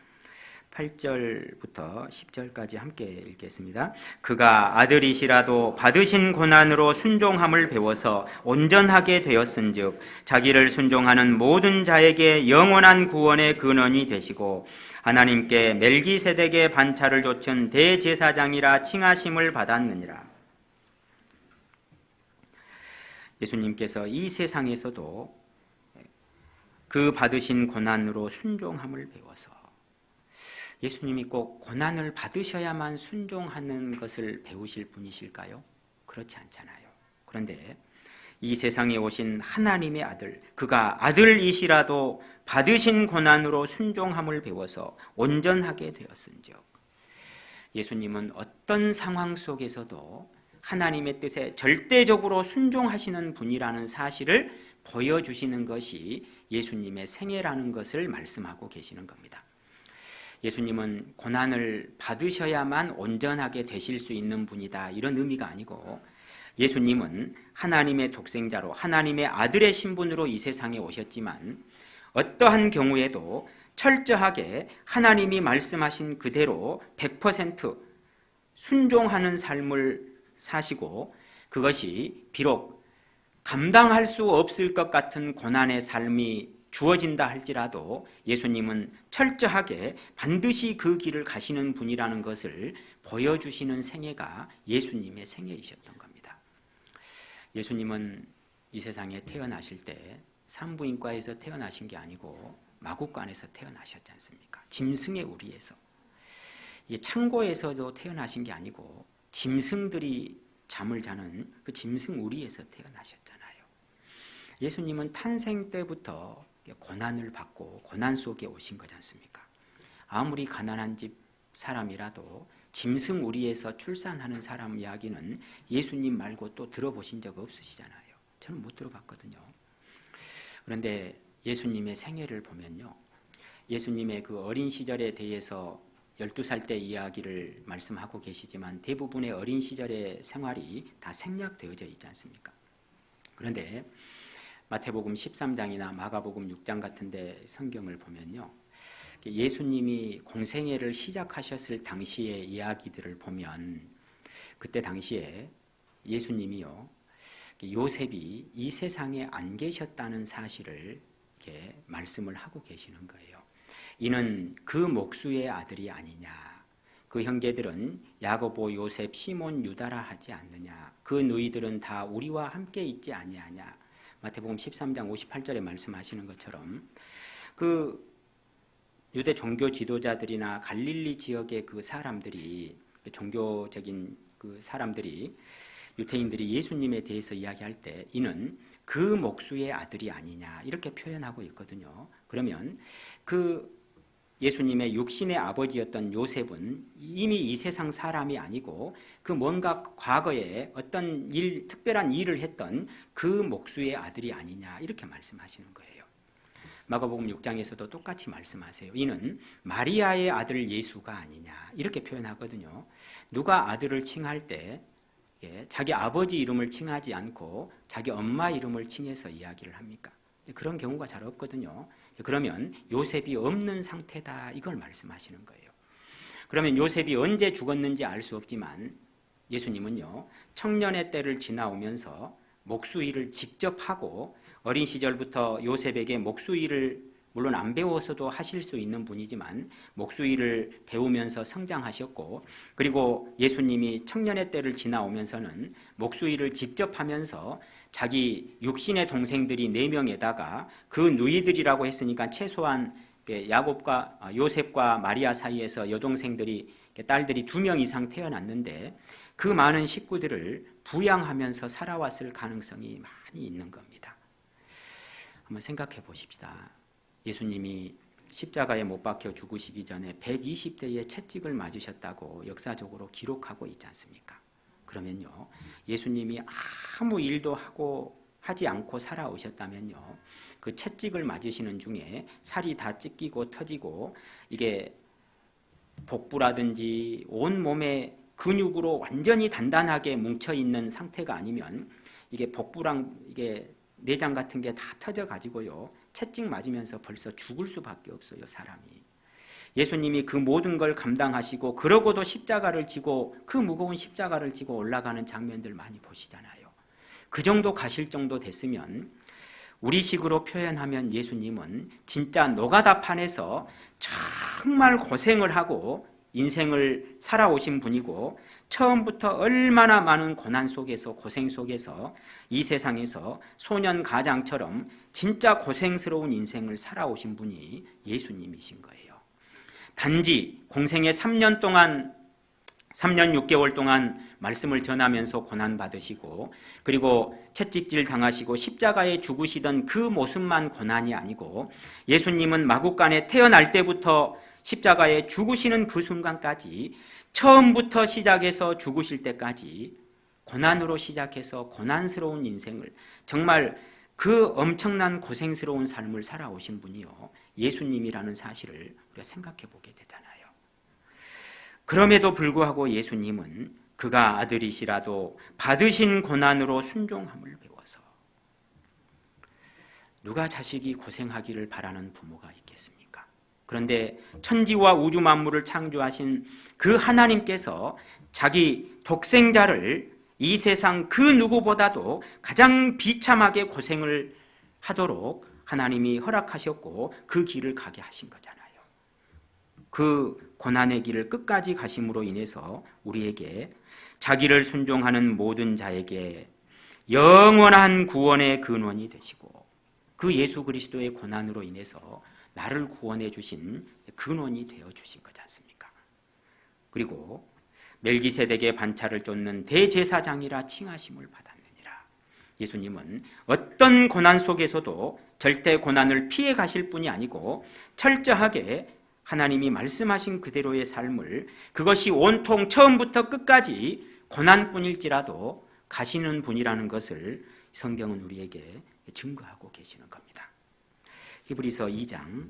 Speaker 1: 8절부터 10절까지 함께 읽겠습니다. 그가 아들이시라도 받으신 고난으로 순종함을 배워서 온전하게 되었은즉 자기를 순종하는 모든 자에게 영원한 구원의 근원이 되시고 하나님께 멜기세덱의 반차를 좇은 대제사장이라 칭하심을 받았느니라. 예수님께서 이 세상에서도 그 받으신 고난으로 순종함을 배워서 예수님이 꼭 고난을 받으셔야만 순종하는 것을 배우실 분이실까요? 그렇지 않잖아요. 그런데 이 세상에 오신 하나님의 아들, 그가 아들이시라도 받으신 고난으로 순종함을 배워서 온전하게 되었은즉 예수님은 어떤 상황 속에서도 하나님의 뜻에 절대적으로 순종하시는 분이라는 사실을 보여주시는 것이 예수님의 생애라는 것을 말씀하고 계시는 겁니다. 예수님은 고난을 받으셔야만 온전하게 되실 수 있는 분이다, 이런 의미가 아니고 예수님은 하나님의 독생자로 하나님의 아들의 신분으로 이 세상에 오셨지만 어떠한 경우에도 철저하게 하나님이 말씀하신 그대로 100% 순종하는 삶을 사시고 그것이 비록 감당할 수 없을 것 같은 고난의 삶이 주어진다 할지라도 예수님은 철저하게 반드시 그 길을 가시는 분이라는 것을 보여주시는 생애가 예수님의 생애이셨던 겁니다. 예수님은 이 세상에 태어나실 때 산부인과에서 태어나신 게 아니고 마구간에서 태어나셨지 않습니까? 짐승의 우리에서. 창고에서도 태어나신 게 아니고 짐승들이 잠을 자는 그 짐승 우리에서 태어나셨잖아요. 예수님은 탄생 때부터 고난을 받고 고난 속에 오신 거지 않습니까? 아무리 가난한 집 사람이라도 짐승 우리에서 출산하는 사람 이야기는 예수님 말고 또 들어보신 적 없으시잖아요. 저는 못 들어봤거든요. 그런데 예수님의 생애를 보면요, 예수님의 그 어린 시절에 대해서 12살 때 이야기를 말씀하고 계시지만 대부분의 어린 시절의 생활이 다 생략되어져 있지 않습니까? 그런데 마태복음 13장이나 마가복음 6장 같은 데 성경을 보면요, 예수님이 공생애를 시작하셨을 당시의 이야기들을 보면 그때 당시에 예수님이요, 요셉이 이 세상에 안 계셨다는 사실을 이렇게 말씀을 하고 계시는 거예요. 이는 그 목수의 아들이 아니냐, 그 형제들은 야고보, 요셉, 시몬, 유다라 하지 않느냐, 그 너희들은 다 우리와 함께 있지 아니하냐. 마태복음 13장 58절에 말씀하시는 것처럼 그 유대 종교 지도자들이나 갈릴리 지역의 그 사람들이, 종교적인 그 사람들이, 유대인들이 예수님에 대해서 이야기할 때 이는 그 목수의 아들이 아니냐 이렇게 표현하고 있거든요. 그러면 그 예수님의 육신의 아버지였던 요셉은 이미 이 세상 사람이 아니고 그 뭔가 과거에 어떤 특별한 일을 했던 그 목수의 아들이 아니냐 이렇게 말씀하시는 거예요. 마가복음 6장에서도 똑같이 말씀하세요. 이는 마리아의 아들 예수가 아니냐 이렇게 표현하거든요. 누가 아들을 칭할 때 자기 아버지 이름을 칭하지 않고 자기 엄마 이름을 칭해서 이야기를 합니까? 그런 경우가 잘 없거든요. 그러면 요셉이 없는 상태다 이걸 말씀하시는 거예요. 그러면 요셉이 언제 죽었는지 알 수 없지만 예수님은요, 청년의 때를 지나오면서 목수 일을 직접 하고 어린 시절부터 요셉에게 목수 일을 물론 안 배워서도 하실 수 있는 분이지만 목수 일을 배우면서 성장하셨고, 그리고 예수님이 청년의 때를 지나오면서는 목수 일을 직접 하면서 자기 육신의 동생들이 4명에다가 그 누이들이라고 했으니까 최소한 야곱과 요셉과 마리아 사이에서 여동생들이, 딸들이 2명 이상 태어났는데 그 많은 식구들을 부양하면서 살아왔을 가능성이 많이 있는 겁니다. 한번 생각해 보십시다. 예수님이 십자가에 못 박혀 죽으시기 전에 120대의 채찍을 맞으셨다고 역사적으로 기록하고 있지 않습니까? 그러면요, 예수님이 아무 일도 하지 않고 살아오셨다면요, 그 채찍을 맞으시는 중에 살이 다 찢기고 터지고 이게 복부라든지 온 몸의 근육으로 완전히 단단하게 뭉쳐 있는 상태가 아니면 이게 복부랑 이게 내장 같은 게 다 터져 가지고요, 채찍 맞으면서 벌써 죽을 수밖에 없어요, 사람이. 예수님이 그 모든 걸 감당하시고 그러고도 십자가를 지고 그 무거운 십자가를 지고 올라가는 장면들 많이 보시잖아요. 그 정도 가실 정도 됐으면 우리식으로 표현하면 예수님은 진짜 노가다판에서 정말 고생을 하고 인생을 살아오신 분이고 처음부터 얼마나 많은 고난 속에서 고생 속에서 이 세상에서 소년 가장처럼 진짜 고생스러운 인생을 살아오신 분이 예수님이신 거예요. 단지 공생의 3년 6개월 동안 말씀을 전하면서 고난받으시고 그리고 채찍질 당하시고 십자가에 죽으시던 그 모습만 고난이 아니고 예수님은 마구간에 태어날 때부터 십자가에 죽으시는 그 순간까지 처음부터 시작해서 죽으실 때까지 고난으로 시작해서 고난스러운 인생을 정말 그 엄청난 고생스러운 삶을 살아오신 분이요, 예수님이라는 사실을 우리가 생각해 보게 되잖아요. 그럼에도 불구하고 예수님은 그가 아들이시라도 받으신 고난으로 순종함을 배워서, 누가 자식이 고생하기를 바라는 부모가 있겠습니까? 그런데 천지와 우주 만물을 창조하신 그 하나님께서 자기 독생자를 이 세상 그 누구보다도 가장 비참하게 고생을 하도록 하나님이 허락하셨고 그 길을 가게 하신 거잖아요. 그 고난의 길을 끝까지 가심으로 인해서 우리에게 자기를 순종하는 모든 자에게 영원한 구원의 근원이 되시고 그 예수 그리스도의 고난으로 인해서 나를 구원해 주신 근원이 되어 주신 거지 않습니까? 그리고 멜기세덱의 반차를 쫓는 대제사장이라 칭하심을 받았느니라. 예수님은 어떤 고난 속에서도 절대 고난을 피해 가실 분이 아니고 철저하게 하나님이 말씀하신 그대로의 삶을, 그것이 온통 처음부터 끝까지 고난뿐일지라도 가시는 분이라는 것을 성경은 우리에게 증거하고 계시는 겁니다. 히브리서 2장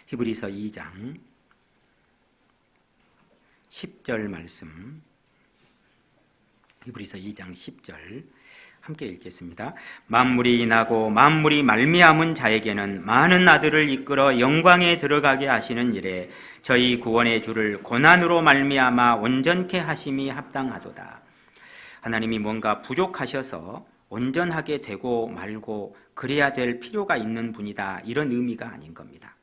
Speaker 1: 히브리서 2장 10절 말씀, 히브리서 2장 10절 함께 읽겠습니다. 만물이 인하고 만물이 말미암은 자에게는 많은 아들을 이끌어 영광에 들어가게 하시는 일에 저희 구원의 주를 고난으로 말미암아 온전케 하심이 합당하도다. 하나님이 뭔가 부족하셔서 온전하게 되고 말고 그래야 될 필요가 있는 분이다, 이런 의미가 아닌 겁니다.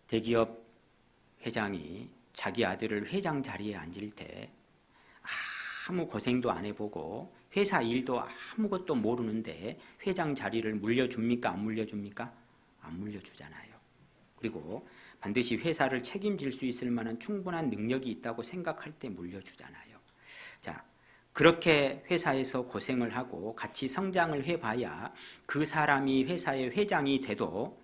Speaker 1: 대기업 회장이 자기 아들을 회장 자리에 앉을 때 아무 고생도 안 해보고 회사 일도 아무것도 모르는데 회장 자리를 물려줍니까? 안 물려줍니까? 안 물려주잖아요. 그리고 반드시 회사를 책임질 수 있을 만한 충분한 능력이 있다고 생각할 때 물려주잖아요. 자, 그렇게 회사에서 고생을 하고 같이 성장을 해봐야 그 사람이 회사의 회장이 돼도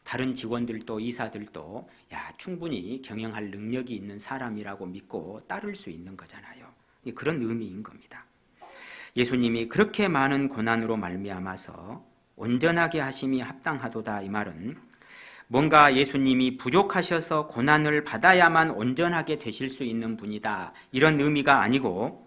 Speaker 1: 다른 직원들도 이사들도 충분히 경영할 능력이 있는 사람이라고 믿고 따를 수 있는 거잖아요. 그런 의미인 겁니다. 예수님이 그렇게 많은 고난으로 말미암아서 온전하게 하심이 합당하도다, 이 말은 뭔가 예수님이 부족하셔서 고난을 받아야만 온전하게 되실 수 있는 분이다, 이런 의미가 아니고,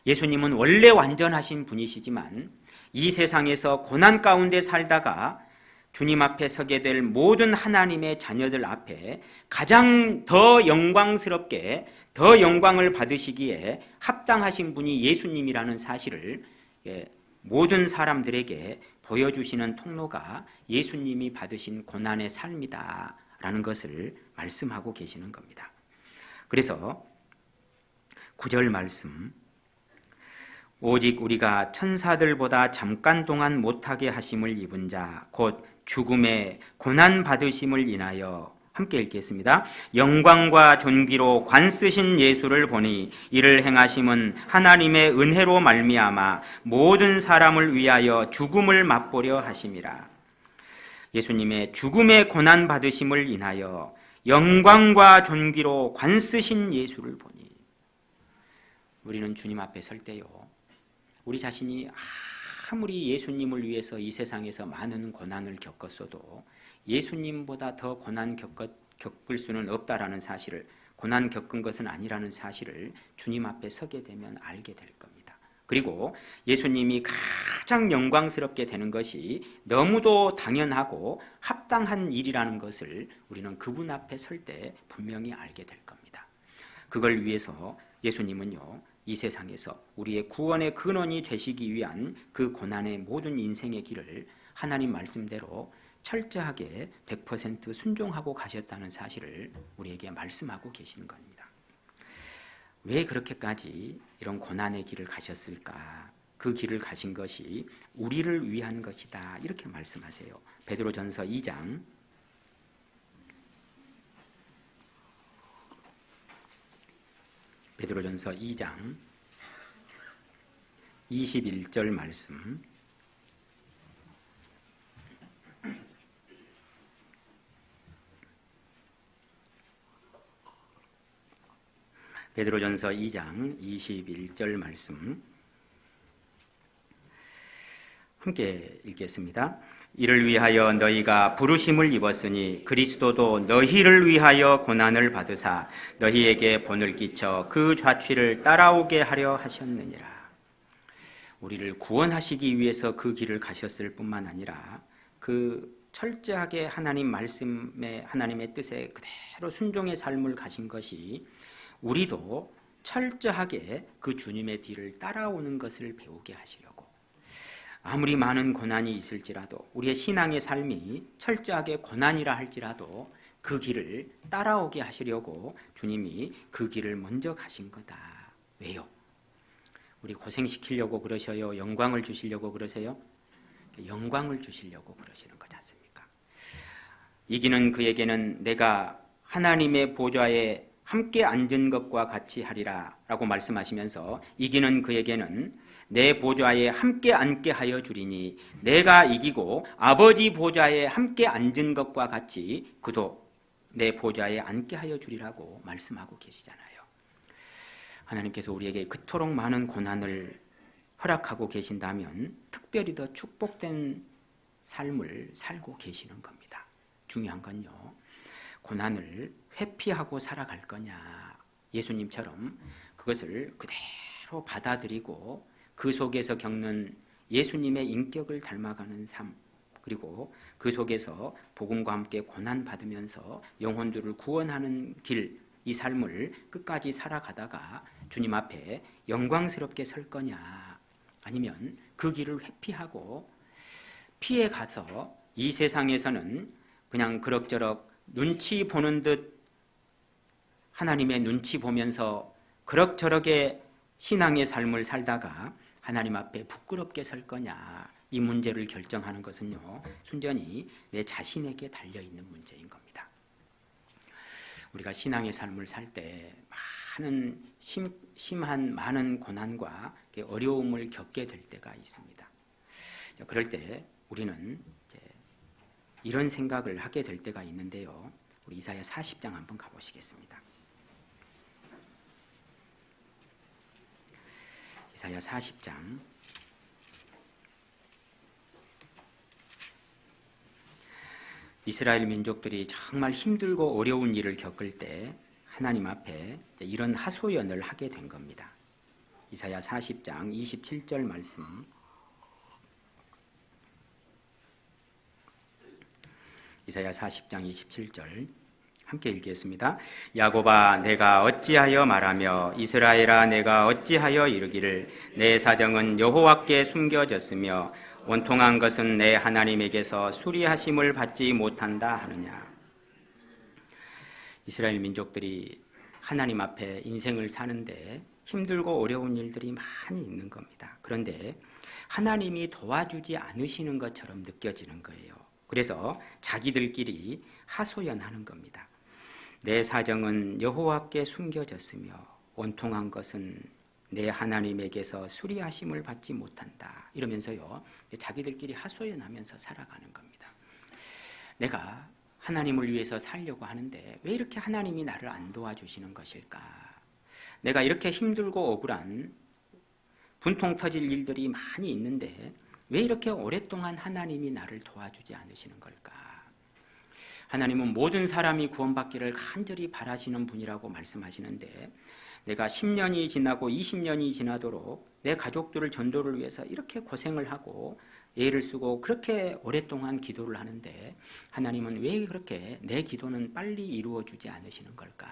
Speaker 1: 예수님은 원래 완전하신 분이시지만 이 세상에서 고난 가운데 살다가 주님 앞에 서게 될 모든 하나님의 자녀들 앞에 가장 더 영광스럽게 더 영광을 받으시기에 합당하신 분이 예수님이라는 사실을 모든 사람들에게 보여주시는 통로가 예수님이 받으신 고난의 삶이다 라는 것을 말씀하고 계시는 겁니다. 그래서 9절 말씀, 오직 우리가 천사들보다 잠깐 동안 못하게 하심을 입은 자 곧 죽음의 고난 받으심을 인하여, 함께 읽겠습니다. 영광과 존귀로 관쓰신 예수를 보니 이를 행하심은 하나님의 은혜로 말미암아 모든 사람을 위하여 죽음을 맛보려 하심이라. 예수님의 죽음의 고난 받으심을 인하여 영광과 존귀로 관쓰신 예수를 보니, 우리는 주님 앞에 설 때요, 우리 자신이 아무리 예수님을 위해서 이 세상에서 많은 고난을 겪었어도 예수님보다 더 고난 겪을 수는 없다라는 사실을, 고난 겪은 것은 아니라는 사실을 주님 앞에 서게 되면 알게 될 겁니다. 그리고 예수님이 가장 영광스럽게 되는 것이 너무도 당연하고 합당한 일이라는 것을 우리는 그분 앞에 설 때 분명히 알게 될 겁니다. 그걸 위해서 예수님은요, 이 세상에서 우리의 구원의 근원이 되시기 위한 그 고난의 모든 인생의 길을 하나님 말씀대로 철저하게 100% 순종하고 가셨다는 사실을 우리에게 말씀하고 계시는 겁니다. 왜 그렇게까지 이런 고난의 길을 가셨을까? 그 길을 가신 것이 우리를 위한 것이다, 이렇게 말씀하세요. 베드로전서 2장 21절 말씀. 베드로전서 2장 21절 말씀 함께 읽겠습니다. 이를 위하여 너희가 부르심을 입었으니 그리스도도 너희를 위하여 고난을 받으사 너희에게 본을 끼쳐 그 좌취를 따라오게 하려 하셨느니라. 우리를 구원하시기 위해서 그 길을 가셨을 뿐만 아니라 그 철저하게 하나님 말씀에, 하나님의 뜻에 그대로 순종의 삶을 가신 것이 우리도 철저하게 그 주님의 뒤를 따라오는 것을 배우게 하시려고, 아무리 많은 고난이 있을지라도 우리의 신앙의 삶이 철저하게 고난이라 할지라도 그 길을 따라오게 하시려고 주님이 그 길을 먼저 가신 거다. 왜요? 우리 고생시키려고 그러셔요? 영광을 주시려고 그러세요? 영광을 주시려고 그러시는 거지 않습니까? 이기는 그에게는 내가 하나님의 보좌에 함께 앉은 것과 같이 하리라 라고 말씀하시면서, 이기는 그에게는 내 보좌에 함께 앉게 하여 주리니 내가 이기고 아버지 보좌에 함께 앉은 것과 같이 그도 내 보좌에 앉게 하여 주리라고 말씀하고 계시잖아요. 하나님께서 우리에게 그토록 많은 고난을 허락하고 계신다면 특별히 더 축복된 삶을 살고 계시는 겁니다. 중요한 건요, 고난을 회피하고 살아갈 거냐, 예수님처럼 그것을 그대로 받아들이고 그 속에서 겪는 예수님의 인격을 닮아가는 삶, 그리고 그 속에서 복음과 함께 고난받으면서 영혼들을 구원하는 길, 이 삶을 끝까지 살아가다가 주님 앞에 영광스럽게 설 거냐, 아니면 그 길을 회피하고 피해 가서 이 세상에서는 그냥 그럭저럭 눈치 보는 듯 하나님의 눈치 보면서 그럭저럭의 신앙의 삶을 살다가 하나님 앞에 부끄럽게 설 거냐, 이 문제를 결정하는 것은요, 순전히 내 자신에게 달려있는 문제인 겁니다. 우리가 신앙의 삶을 살 때 많은 심한 많은 고난과 어려움을 겪게 될 때가 있습니다. 그럴 때 우리는 이런 생각을 하게 될 때가 있는데요. 우리 이사야 40장 한번 가보시겠습니다. 이사야 40장 이스라엘 민족들이 정말 힘들고 어려운 일을 겪을 때 하나님 앞에 이런 하소연을 하게 된 겁니다. 이사야 40장 27절 말씀, 이사야 40장 27절 함께 읽겠습니다. 야곱아 내가 어찌하여 말하며 이스라엘아 내가 어찌하여 이르기를 내 사정은 여호와께 숨겨졌으며 원통한 것은 내 하나님에게서 수리하심을 받지 못한다 하느냐. 이스라엘 민족들이 하나님 앞에 인생을 사는데 힘들고 어려운 일들이 많이 있는 겁니다. 그런데 하나님이 도와주지 않으시는 것처럼 느껴지는 거예요. 그래서 자기들끼리 하소연하는 겁니다. 내 사정은 여호와께 숨겨졌으며 원통한 것은 내 하나님에게서 수리하심을 받지 못한다. 이러면서요, 자기들끼리 하소연하면서 살아가는 겁니다. 내가 하나님을 위해서 살려고 하는데 왜 이렇게 하나님이 나를 안 도와주시는 것일까? 내가 이렇게 힘들고 억울한 분통 터질 일들이 많이 있는데 왜 이렇게 오랫동안 하나님이 나를 도와주지 않으시는 걸까? 하나님은 모든 사람이 구원받기를 간절히 바라시는 분이라고 말씀하시는데 내가 10년이 지나고 20년이 지나도록 내 가족들을 전도를 위해서 이렇게 고생을 하고 애를 쓰고 그렇게 오랫동안 기도를 하는데 하나님은 왜 그렇게 내 기도는 빨리 이루어주지 않으시는 걸까?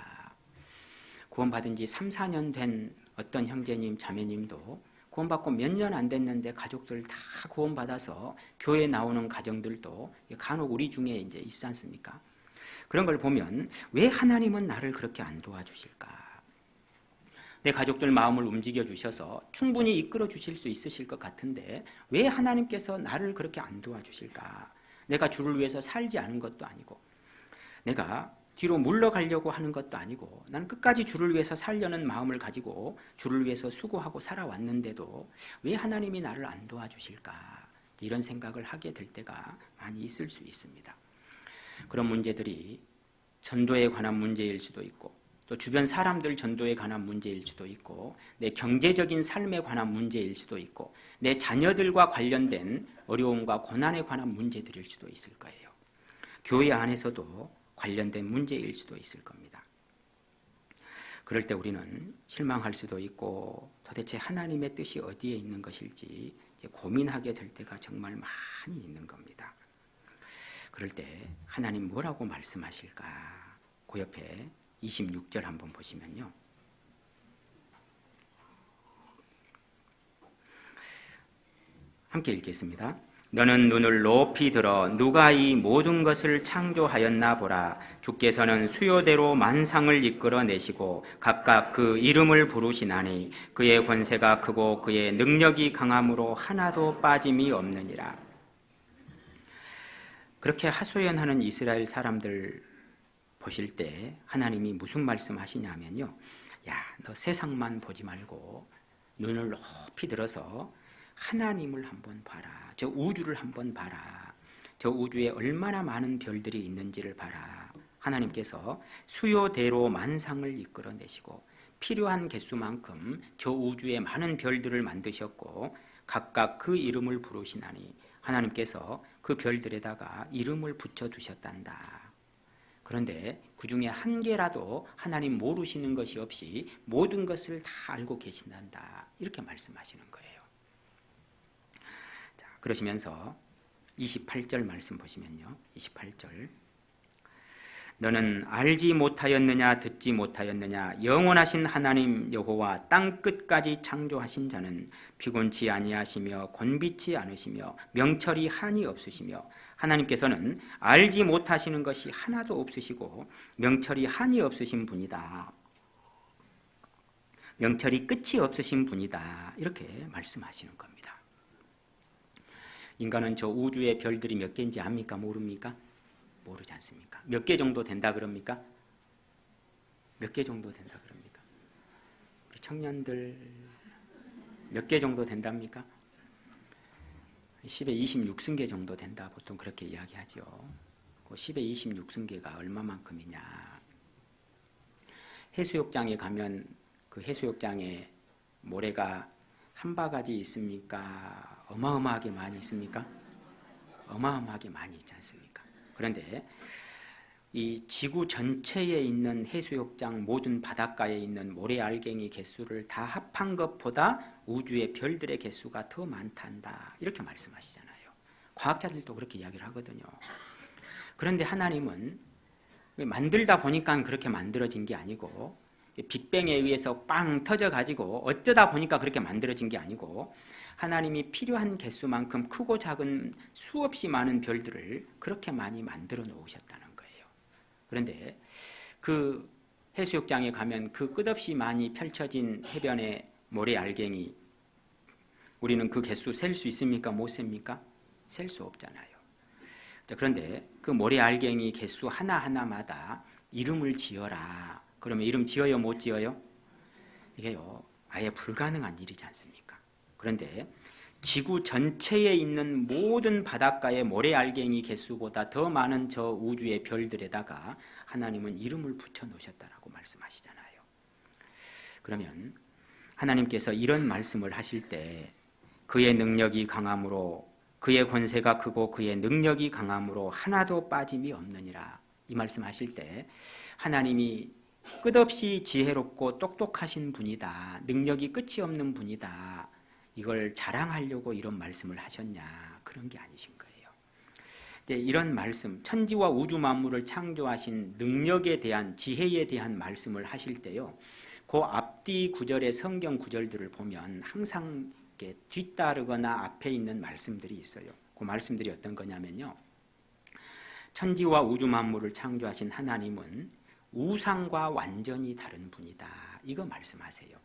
Speaker 1: 구원받은 지 3, 4년 된 어떤 형제님, 자매님도 구원받고 몇 년 안 됐는데 가족들 다 구원받아서 교회에 나오는 가정들도 간혹 우리 중에 이제 있지 않습니까? 그런 걸 보면 왜 하나님은 나를 그렇게 안 도와주실까? 내 가족들 마음을 움직여 주셔서 충분히 이끌어 주실 수 있으실 것 같은데 왜 하나님께서 나를 그렇게 안 도와주실까? 내가 주를 위해서 살지 않은 것도 아니고 내가 뒤로 물러가려고 하는 것도 아니고 나는 끝까지 주를 위해서 살려는 마음을 가지고 주를 위해서 수고하고 살아왔는데도 왜 하나님이 나를 안 도와주실까? 이런 생각을 하게 될 때가 많이 있을 수 있습니다. 그런 문제들이 전도에 관한 문제일 수도 있고 또 주변 사람들 전도에 관한 문제일 수도 있고 내 경제적인 삶에 관한 문제일 수도 있고 내 자녀들과 관련된 어려움과 고난에 관한 문제들일 수도 있을 거예요. 교회 안에서도 관련된 문제일 수도 있을 겁니다. 그럴 때 우리는 실망할 수도 있고 도대체 하나님의 뜻이 어디에 있는 것일지 고민하게 될 때가 정말 많이 있는 겁니다. 그럴 때 하나님 뭐라고 말씀하실까? 그 옆에 26절 한번 보시면요. 함께 읽겠습니다. 너는 눈을 높이 들어 누가 이 모든 것을 창조하였나 보라. 주께서는 수요대로 만상을 이끌어내시고 각각 그 이름을 부르시나니 그의 권세가 크고 그의 능력이 강함으로 하나도 빠짐이 없느니라. 그렇게 하소연하는 이스라엘 사람들 보실 때 하나님이 무슨 말씀하시냐면요. 야, 너 세상만 보지 말고 눈을 높이 들어서 하나님을 한번 봐라. 저 우주를 한번 봐라. 저 우주에 얼마나 많은 별들이 있는지를 봐라. 하나님께서 수요대로 만상을 이끌어내시고 필요한 개수만큼 저 우주에 많은 별들을 만드셨고 각각 그 이름을 부르시나니 하나님께서 그 별들에다가 이름을 붙여두셨단다. 그런데 그 중에 한 개라도 하나님 모르시는 것이 없이 모든 것을 다 알고 계신단다. 이렇게 말씀하시는 거예요. 자, 그러시면서 28절 말씀 보시면요. 28절. 너는 알지 못하였느냐 듣지 못하였느냐 영원하신 하나님 여호와 땅 끝까지 창조하신 자는 피곤치 아니하시며 곤비치 않으시며 명철이 한이 없으시며 하나님께서는 알지 못하시는 것이 하나도 없으시고 명철이 한이 없으신 분이다. 명철이 끝이 없으신 분이다. 이렇게 말씀하시는 겁니다. 인간은 저 우주의 별들이 몇 개인지 압니까? 모릅니까? 모르지 않습니까? 몇 개 정도 된다 그럽니까? 몇 개 정도 된다 그럽니까? 우리 청년들 몇 개 정도 된답니까? 10의 26승계 정도 된다 보통 그렇게 이야기하죠. 그 10의 26승계가 얼마만큼이냐? 해수욕장에 가면 그 해수욕장에 모래가 한 바가지 있습니까? 어마어마하게 많이 있습니까? 어마어마하게 많이 있지 않습니까? 그런데 이 지구 전체에 있는 해수욕장 모든 바닷가에 있는 모래알갱이 개수를 다 합한 것보다 우주의 별들의 개수가 더 많단다. 이렇게 말씀하시잖아요. 과학자들도 그렇게 이야기를 하거든요. 그런데 하나님은 만들다 보니까 그렇게 만들어진 게 아니고 빅뱅에 의해서 빵 터져가지고 어쩌다 보니까 그렇게 만들어진 게 아니고 하나님이 필요한 개수만큼 크고 작은 수없이 많은 별들을 그렇게 많이 만들어 놓으셨다는 거예요. 그런데 그 해수욕장에 가면 그 끝없이 많이 펼쳐진 해변의 모래알갱이 우리는 그 개수 셀 수 있습니까? 못 셉니까? 셀 수 없잖아요. 그런데 그 모래알갱이 개수 하나하나마다 이름을 지어라. 그러면 이름 지어요? 못 지어요? 이게요, 아예 불가능한 일이지 않습니까? 그런데 지구 전체에 있는 모든 바닷가의 모래알갱이 개수보다 더 많은 저 우주의 별들에다가 하나님은 이름을 붙여 놓으셨다라고 말씀하시잖아요. 그러면 하나님께서 이런 말씀을 하실 때 그의 능력이 강함으로 그의 권세가 크고 그의 능력이 강함으로 하나도 빠짐이 없느니라. 이 말씀하실 때 하나님이 끝없이 지혜롭고 똑똑하신 분이다, 능력이 끝이 없는 분이다, 이걸 자랑하려고 이런 말씀을 하셨냐? 그런 게 아니신 거예요. 이런 말씀, 천지와 우주 만물을 창조하신 능력에 대한, 지혜에 대한 말씀을 하실 때요, 그 앞뒤 구절의 성경 구절들을 보면 항상 뒤따르거나 앞에 있는 말씀들이 있어요. 그 말씀들이 어떤 거냐면요, 천지와 우주 만물을 창조하신 하나님은 우상과 완전히 다른 분이다, 이거 말씀하세요.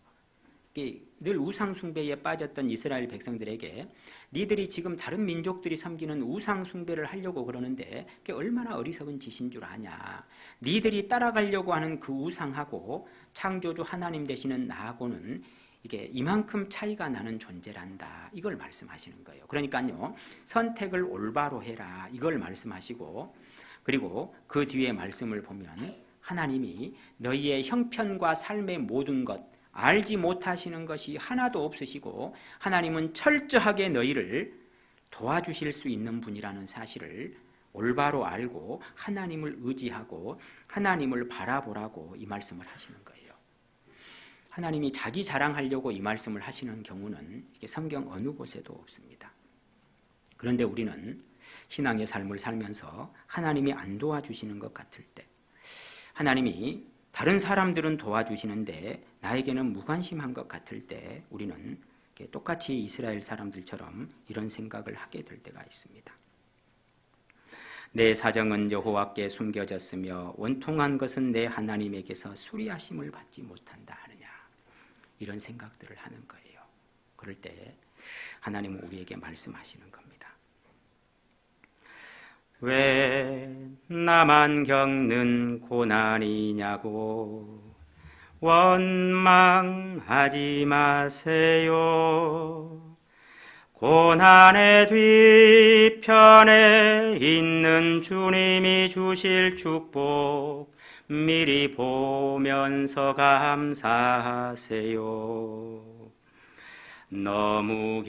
Speaker 1: 늘 우상 숭배에 빠졌던 이스라엘 백성들에게 니들이 지금 다른 민족들이 섬기는 우상 숭배를 하려고 그러는데 그게 얼마나 어리석은 짓인 줄 아냐. 니들이 따라가려고 하는 그 우상하고 창조주 하나님 되시는 나하고는 이게 이만큼 차이가 나는 존재란다, 이걸 말씀하시는 거예요. 그러니까요, 선택을 올바로 해라, 이걸 말씀하시고, 그리고 그 뒤에 말씀을 보면 하나님이 너희의 형편과 삶의 모든 것, 알지 못하시는 것이 하나도 없으시고 하나님은 철저하게 너희를 도와주실 수 있는 분이라는 사실을 올바로 알고 하나님을 의지하고 하나님을 바라보라고 이 말씀을 하시는 거예요. 하나님이 자기 자랑하려고 이 말씀을 하시는 경우는 이게 성경 어느 곳에도 없습니다. 그런데 우리는 신앙의 삶을 살면서 하나님이 안 도와주시는 것 같을 때, 하나님이 다른 사람들은 도와주시는데 나에게는 무관심한 것 같을 때 우리는 똑같이 이스라엘 사람들처럼 이런 생각을 하게 될 때가 있습니다. 내 사정은 여호와께 숨겨졌으며 원통한 것은 내 하나님에게서 수리하심을 받지 못한다 하느냐, 이런 생각들을 하는 거예요. 그럴 때 하나님은 우리에게 말씀하시는 겁니다. 왜 나만 겪는 고난이냐고 원망하지 마세요. 고난의 뒤편에 있는 주님이 주실 축복 미리 보면서 감사하세요. 너무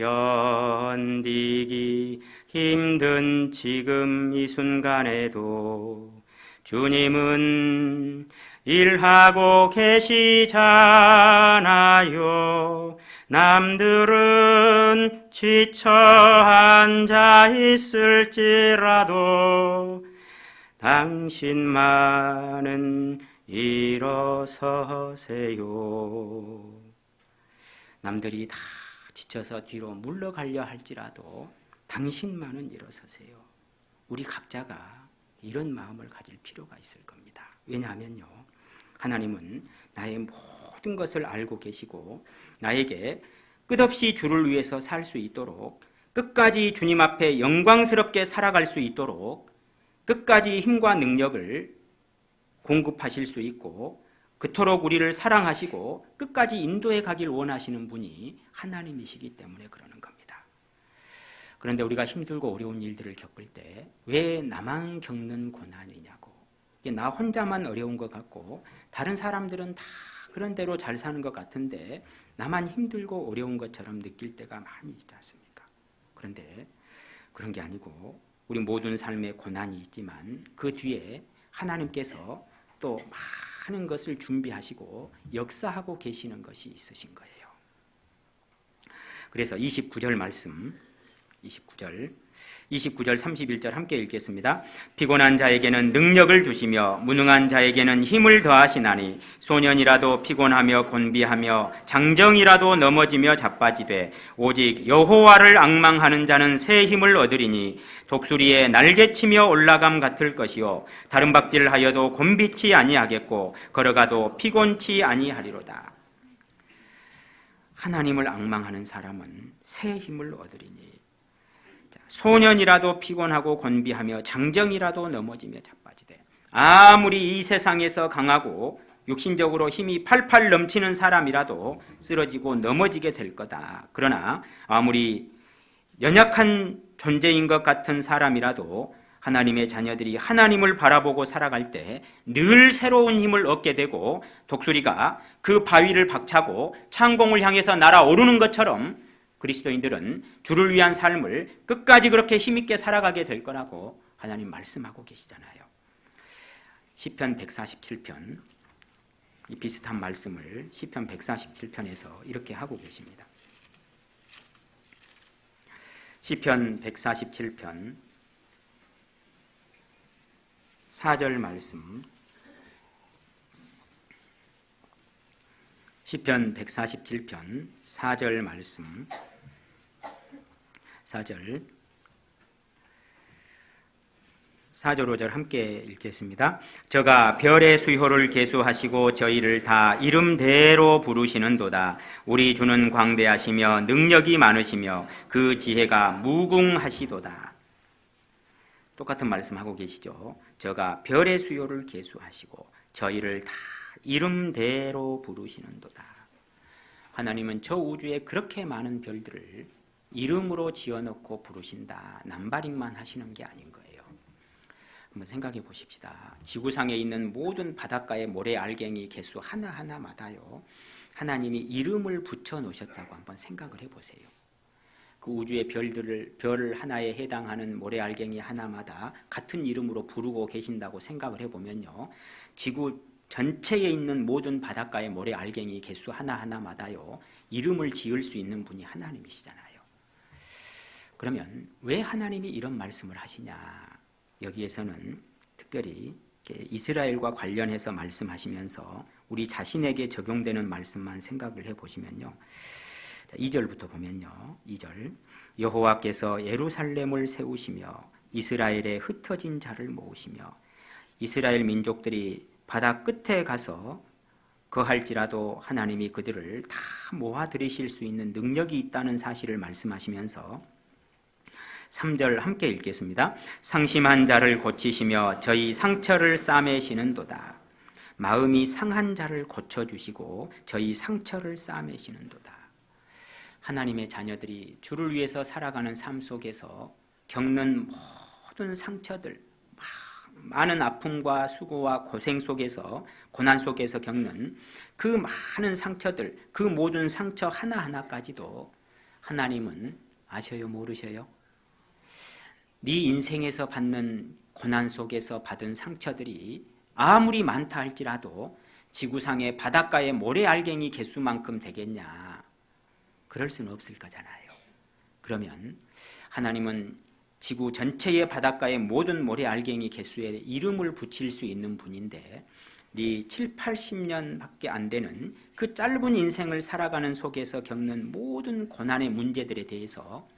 Speaker 1: 견디기 힘든 지금 이 순간에도 주님은 일하고 계시잖아요. 남들은 지쳐 앉아 있을지라도 당신만은 일어서세요. 남들이 다 지쳐서 뒤로 물러가려 할지라도 당신만은 일어서세요. 우리 각자가 이런 마음을 가질 필요가 있을 겁니다. 왜냐하면요, 하나님은 나의 모든 것을 알고 계시고 나에게 끝없이 주를 위해서 살 수 있도록, 끝까지 주님 앞에 영광스럽게 살아갈 수 있도록 끝까지 힘과 능력을 공급하실 수 있고 그토록 우리를 사랑하시고 끝까지 인도해 가길 원하시는 분이 하나님이시기 때문에 그러는 겁니다. 그런데 우리가 힘들고 어려운 일들을 겪을 때 왜 나만 겪는 고난이냐고, 나 혼자만 어려운 것 같고 다른 사람들은 다 그런 대로 잘 사는 것 같은데 나만 힘들고 어려운 것처럼 느낄 때가 많이 있지 않습니까? 그런데 그런 게 아니고 우리 모든 삶에 고난이 있지만 그 뒤에 하나님께서 또 많은 것을 준비하시고 역사하고 계시는 것이 있으신 거예요. 그래서 29절 말씀, 29절 31절 함께 읽겠습니다. 피곤한 자에게는 능력을 주시며 무능한 자에게는 힘을 더하시나니 소년이라도 피곤하며 곤비하며 장정이라도 넘어지며 자빠지되 오직 여호와를 앙망하는 자는 새 힘을 얻으리니 독수리에 날개치며 올라감 같을 것이요 다른 박질하여도 곤비치 아니하겠고 걸어가도 피곤치 아니하리로다. 하나님을 앙망하는 사람은 새 힘을 얻으리니 소년이라도 피곤하고 곤비하며 장정이라도 넘어지며 자빠지되, 아무리 이 세상에서 강하고 육신적으로 힘이 팔팔 넘치는 사람이라도 쓰러지고 넘어지게 될 거다. 그러나 아무리 연약한 존재인 것 같은 사람이라도 하나님의 자녀들이 하나님을 바라보고 살아갈 때 늘 새로운 힘을 얻게 되고 독수리가 그 바위를 박차고 창공을 향해서 날아오르는 것처럼 그리스도인들은 주를 위한 삶을 끝까지 그렇게 힘있게 살아가게 될 거라고 하나님 말씀하고 계시잖아요. 시편 147편, 이 비슷한 말씀을 시편 147편에서 이렇게 하고 계십니다. 시편 147편 4절 말씀, 시편 147편 4절 말씀, 4절 5절 함께 읽겠습니다. 저가 별의 수효를 계수하시고 저희를 다 이름대로 부르시는도다. 우리 주는 광대하시며 능력이 많으시며 그 지혜가 무궁하시도다. 똑같은 말씀하고 계시죠. 저가 별의 수효를 계수하시고 저희를 다 이름대로 부르시는도다. 하나님은 저 우주에 그렇게 많은 별들을 이름으로 지어놓고 부르신다. 남발인만 하시는 게 아닌 거예요. 한번 생각해 보십시다. 지구상에 있는 모든 바닷가의 모래 알갱이 개수 하나하나마다요, 하나님이 이름을 붙여 놓으셨다고 한번 생각을 해보세요. 그 우주의 별 하나에 해당하는 모래 알갱이 하나마다 같은 이름으로 부르고 계신다고 생각을 해보면요, 지구 전체에 있는 모든 바닷가의 모래 알갱이 개수 하나하나마다요, 이름을 지을 수 있는 분이 하나님이시잖아요. 그러면 왜 하나님이 이런 말씀을 하시냐? 여기에서는 특별히 이스라엘과 관련해서 말씀하시면서 우리 자신에게 적용되는 말씀만 생각을 해보시면요, 2절부터 보면요, 2절 여호와께서 예루살렘을 세우시며 이스라엘의 흩어진 자를 모으시며 이스라엘 민족들이 바다 끝에 가서 거할지라도 하나님이 그들을 다 모아들이실 수 있는 능력이 있다는 사실을 말씀하시면서 3절 함께 읽겠습니다. 상심한 자를 고치시며 저희 상처를 싸매시는도다. 마음이 상한 자를 고쳐주시고 저희 상처를 싸매시는도다. 하나님의 자녀들이 주를 위해서 살아가는 삶 속에서 겪는 모든 상처들, 많은 아픔과 수고와 고생 속에서, 고난 속에서 겪는 그 많은 상처들, 그 모든 상처 하나하나까지도 하나님은 아셔요, 모르셔요? 네 인생에서 받는 고난 속에서 받은 상처들이 아무리 많다 할지라도 지구상의 바닷가의 모래알갱이 개수만큼 되겠냐? 그럴 수는 없을 거잖아요. 그러면 하나님은 지구 전체의 바닷가의 모든 모래알갱이 개수에 이름을 붙일 수 있는 분인데, 네 7, 80년밖에 안 되는 그 짧은 인생을 살아가는 속에서 겪는 모든 고난의 문제들에 대해서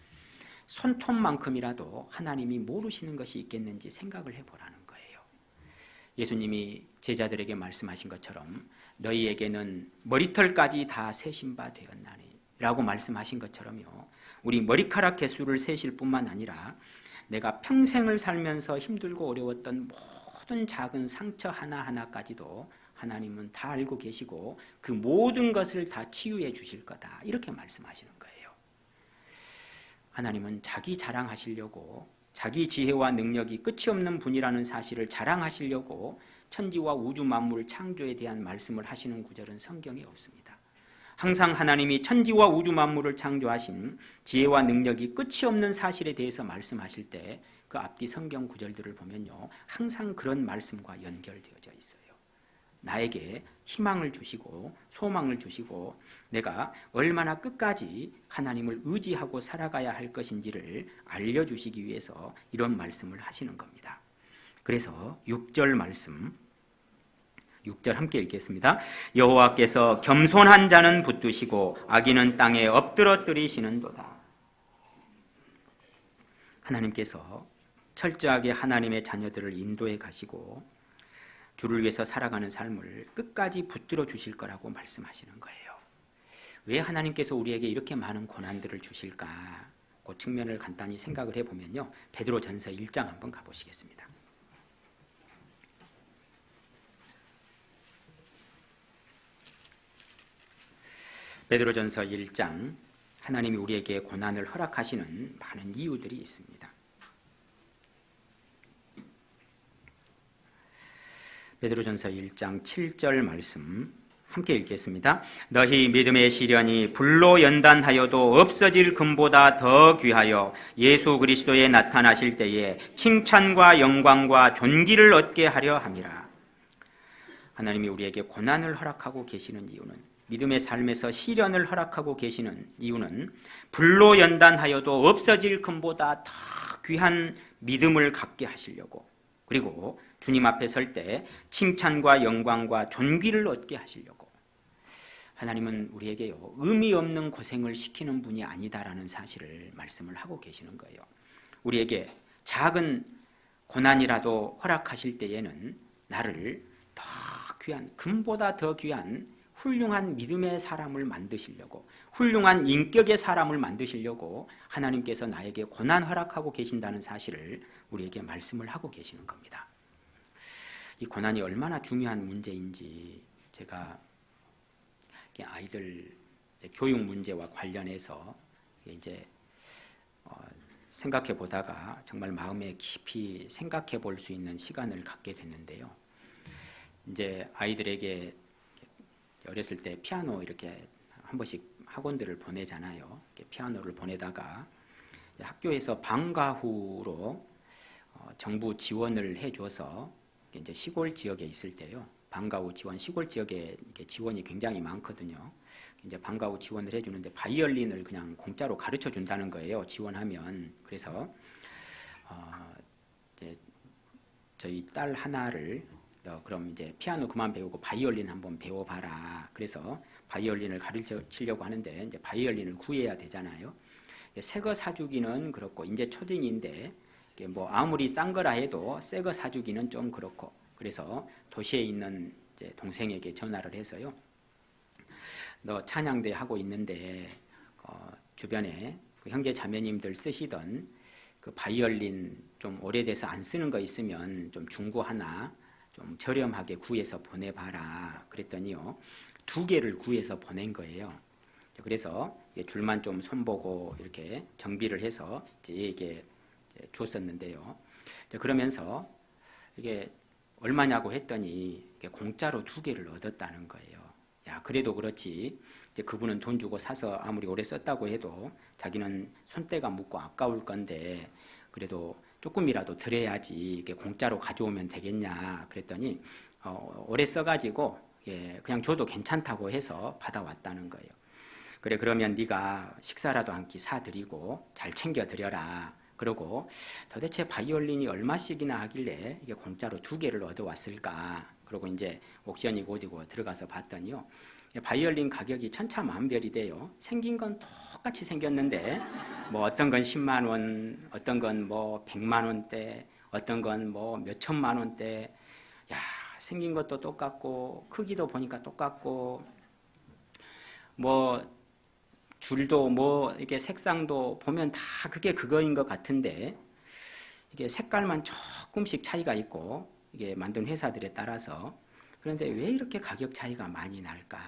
Speaker 1: 손톱만큼이라도 하나님이 모르시는 것이 있겠는지 생각을 해보라는 거예요. 예수님이 제자들에게 말씀하신 것처럼 너희에게는 머리털까지 다 세신 바 되었나니 라고 말씀하신 것처럼요, 우리 머리카락 개수를 세실 뿐만 아니라 내가 평생을 살면서 힘들고 어려웠던 모든 작은 상처 하나하나까지도 하나님은 다 알고 계시고 그 모든 것을 다 치유해 주실 거다, 이렇게 말씀하시는 거예요. 하나님은 자기 자랑하시려고, 자기 지혜와 능력이 끝이 없는 분이라는 사실을 자랑하시려고 천지와 우주 만물 창조에 대한 말씀을 하시는 구절은 성경에 없습니다. 항상 하나님이 천지와 우주 만물을 창조하신 지혜와 능력이 끝이 없는 사실에 대해서 말씀하실 때 그 앞뒤 성경 구절들을 보면요, 항상 그런 말씀과 연결되어져 있어요. 나에게 희망을 주시고 소망을 주시고 내가 얼마나 끝까지 하나님을 의지하고 살아가야 할 것인지를 알려주시기 위해서 이런 말씀을 하시는 겁니다. 그래서 6절 말씀, 6절 함께 읽겠습니다. 여호와께서 겸손한 자는 붙드시고 악인은 땅에 엎드러뜨리시는도다. 하나님께서 철저하게 하나님의 자녀들을 인도해 가시고 주를 위해서 살아가는 삶을 끝까지 붙들어 주실 거라고 말씀하시는 거예요. 왜 하나님께서 우리에게 이렇게 많은 고난들을 주실까? 그 측면을 간단히 생각을 해보면요, 베드로전서 1장 한번 가보시겠습니다. 베드로전서 1장, 하나님이 우리에게 고난을 허락하시는 많은 이유들이 있습니다. 베드로전서 1장 7절 말씀 함께 읽겠습니다. 너희 믿음의 시련이 불로 연단하여도 없어질 금보다 더 귀하여 예수 그리스도에 나타나실 때에 칭찬과 영광과 존귀를 얻게 하려 함이라. 하나님이 우리에게 고난을 허락하고 계시는 이유는, 믿음의 삶에서 시련을 허락하고 계시는 이유는 불로 연단하여도 없어질 금보다 더 귀한 믿음을 갖게 하시려고, 그리고 주님 앞에 설 때 칭찬과 영광과 존귀를 얻게 하시려고. 하나님은 우리에게요, 의미 없는 고생을 시키는 분이 아니다라는 사실을 말씀을 하고 계시는 거예요. 우리에게 작은 고난이라도 허락하실 때에는 나를 더 귀한, 금보다 더 귀한 훌륭한 믿음의 사람을 만드시려고, 훌륭한 인격의 사람을 만드시려고 하나님께서 나에게 고난 허락하고 계신다는 사실을 우리에게 말씀을 하고 계시는 겁니다. 이 고난이 얼마나 중요한 문제인지 제가 아이들 교육 문제와 관련해서 이제 생각해 보다가 정말 마음에 깊이 생각해 볼 수 있는 시간을 갖게 됐는데요. 이제 아이들에게 어렸을 때 피아노 이렇게 한 번씩 학원들을 보내잖아요. 피아노를 보내다가 학교에서 방과 후로 정부 지원을 해줘서 이제 시골 지역에 있을 때요, 방과 후 지원, 시골 지역에 지원이 굉장히 많거든요. 이제 방과 후 지원을 해주는데 바이올린을 그냥 공짜로 가르쳐 준다는 거예요, 지원하면. 그래서 이제 저희 딸 하나를 그럼 이제 피아노 그만 배우고 바이올린 한번 배워봐라. 그래서 바이올린을 가르치려고 하는데 이제 바이올린을 구해야 되잖아요. 새 거 사주기는 그렇고, 이제 초딩인데 뭐 아무리 싼 거라 해도 새 거 사주기는 좀 그렇고, 그래서 도시에 있는 이제 동생에게 전화를 해서요, 너 찬양대 하고 있는데 주변에 그 형제 자매님들 쓰시던 그 바이올린 좀 오래돼서 안 쓰는 거 있으면 좀 중고 하나 좀 저렴하게 구해서 보내봐라. 그랬더니요, 2개를 구해서 보낸 거예요. 그래서 줄만 좀 손보고 이렇게 정비를 해서 이게 줬었는데요. 그러면서 이게 얼마냐고 했더니 공짜로 2개를 얻었다는 거예요. 야, 그래도 그렇지. 이제 그분은 돈 주고 사서 아무리 오래 썼다고 해도 자기는 손때가 묻고 아까울 건데 그래도 조금이라도 드려야지 이게 공짜로 가져오면 되겠냐. 그랬더니 오래 써가지고 그냥 줘도 괜찮다고 해서 받아왔다는 거예요. 그래, 그러면 네가 식사라도 한 끼 사드리고 잘 챙겨드려라. 그러고 도대체 바이올린이 얼마씩이나 하길래 이게 공짜로 2개를 얻어왔을까. 그러고 이제 옥션이고 어디고 들어가서 봤더니요, 바이올린 가격이 천차만별이 돼요. 생긴 건 똑같이 생겼는데 뭐 어떤 건 10만 원, 어떤 건 뭐 100만 원대, 어떤 건 뭐 몇천만 원대. 야, 생긴 것도 똑같고 크기도 보니까 똑같고 뭐 줄도 뭐 이게 색상도 보면 다 그게 그거인 것 같은데 이게 색깔만 조금씩 차이가 있고 이게 만든 회사들에 따라서. 그런데 왜 이렇게 가격 차이가 많이 날까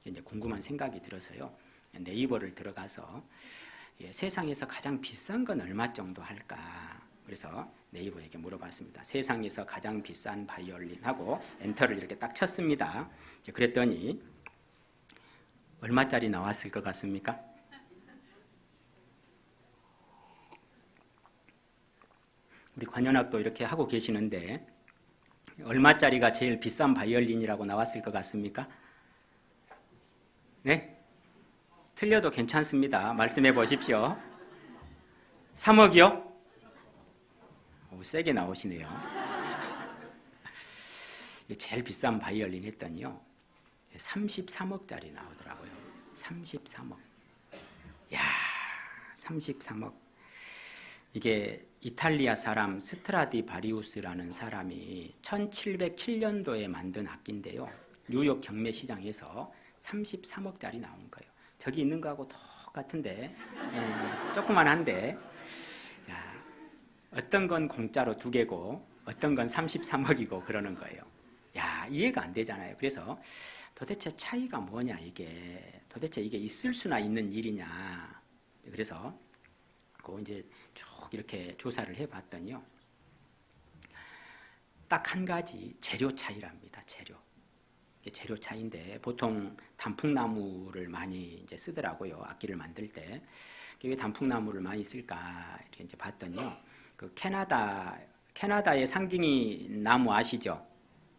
Speaker 1: 이제 궁금한 생각이 들어서요, 네이버를 들어가서 세상에서 가장 비싼 건 얼마 정도 할까. 그래서 네이버에게 물어봤습니다. 세상에서 가장 비싼 바이올린 하고 엔터를 이렇게 딱 쳤습니다. 그랬더니 얼마짜리 나왔을 것 같습니까? 우리 관현악도 이렇게 하고 계시는데 얼마짜리가 제일 비싼 바이올린이라고 나왔을 것 같습니까? 네? 틀려도 괜찮습니다. 말씀해 보십시오. 3억이요? 오, 세게 나오시네요. 제일 비싼 바이올린 했더니요, 33억짜리 나오더라고요. 33억. 야, 33억. 이게 이탈리아 사람 스트라디바리우스라는 사람이 1707년도에 만든 악기인데요, 뉴욕 경매 시장에서 33억짜리 나온 거예요. 저기 있는 거하고 똑같은데 조그만한데, 자, 어떤 건 공짜로 2개고 어떤 건 33억이고 그러는 거예요. 야, 이해가 안 되잖아요. 그래서 도대체 차이가 뭐냐, 이게 도대체 이게 있을 수나 있는 일이냐. 그래서 그 이제 쭉 이렇게 조사를 해봤더니요, 딱 한 가지 재료 차이랍니다. 재료. 재료 차이인데 보통 단풍나무를 많이 이제 쓰더라고요. 악기를 만들 때. 왜 단풍나무를 많이 쓸까 이렇게 이제 봤더니요. 그 캐나다의 상징이 나무 아시죠?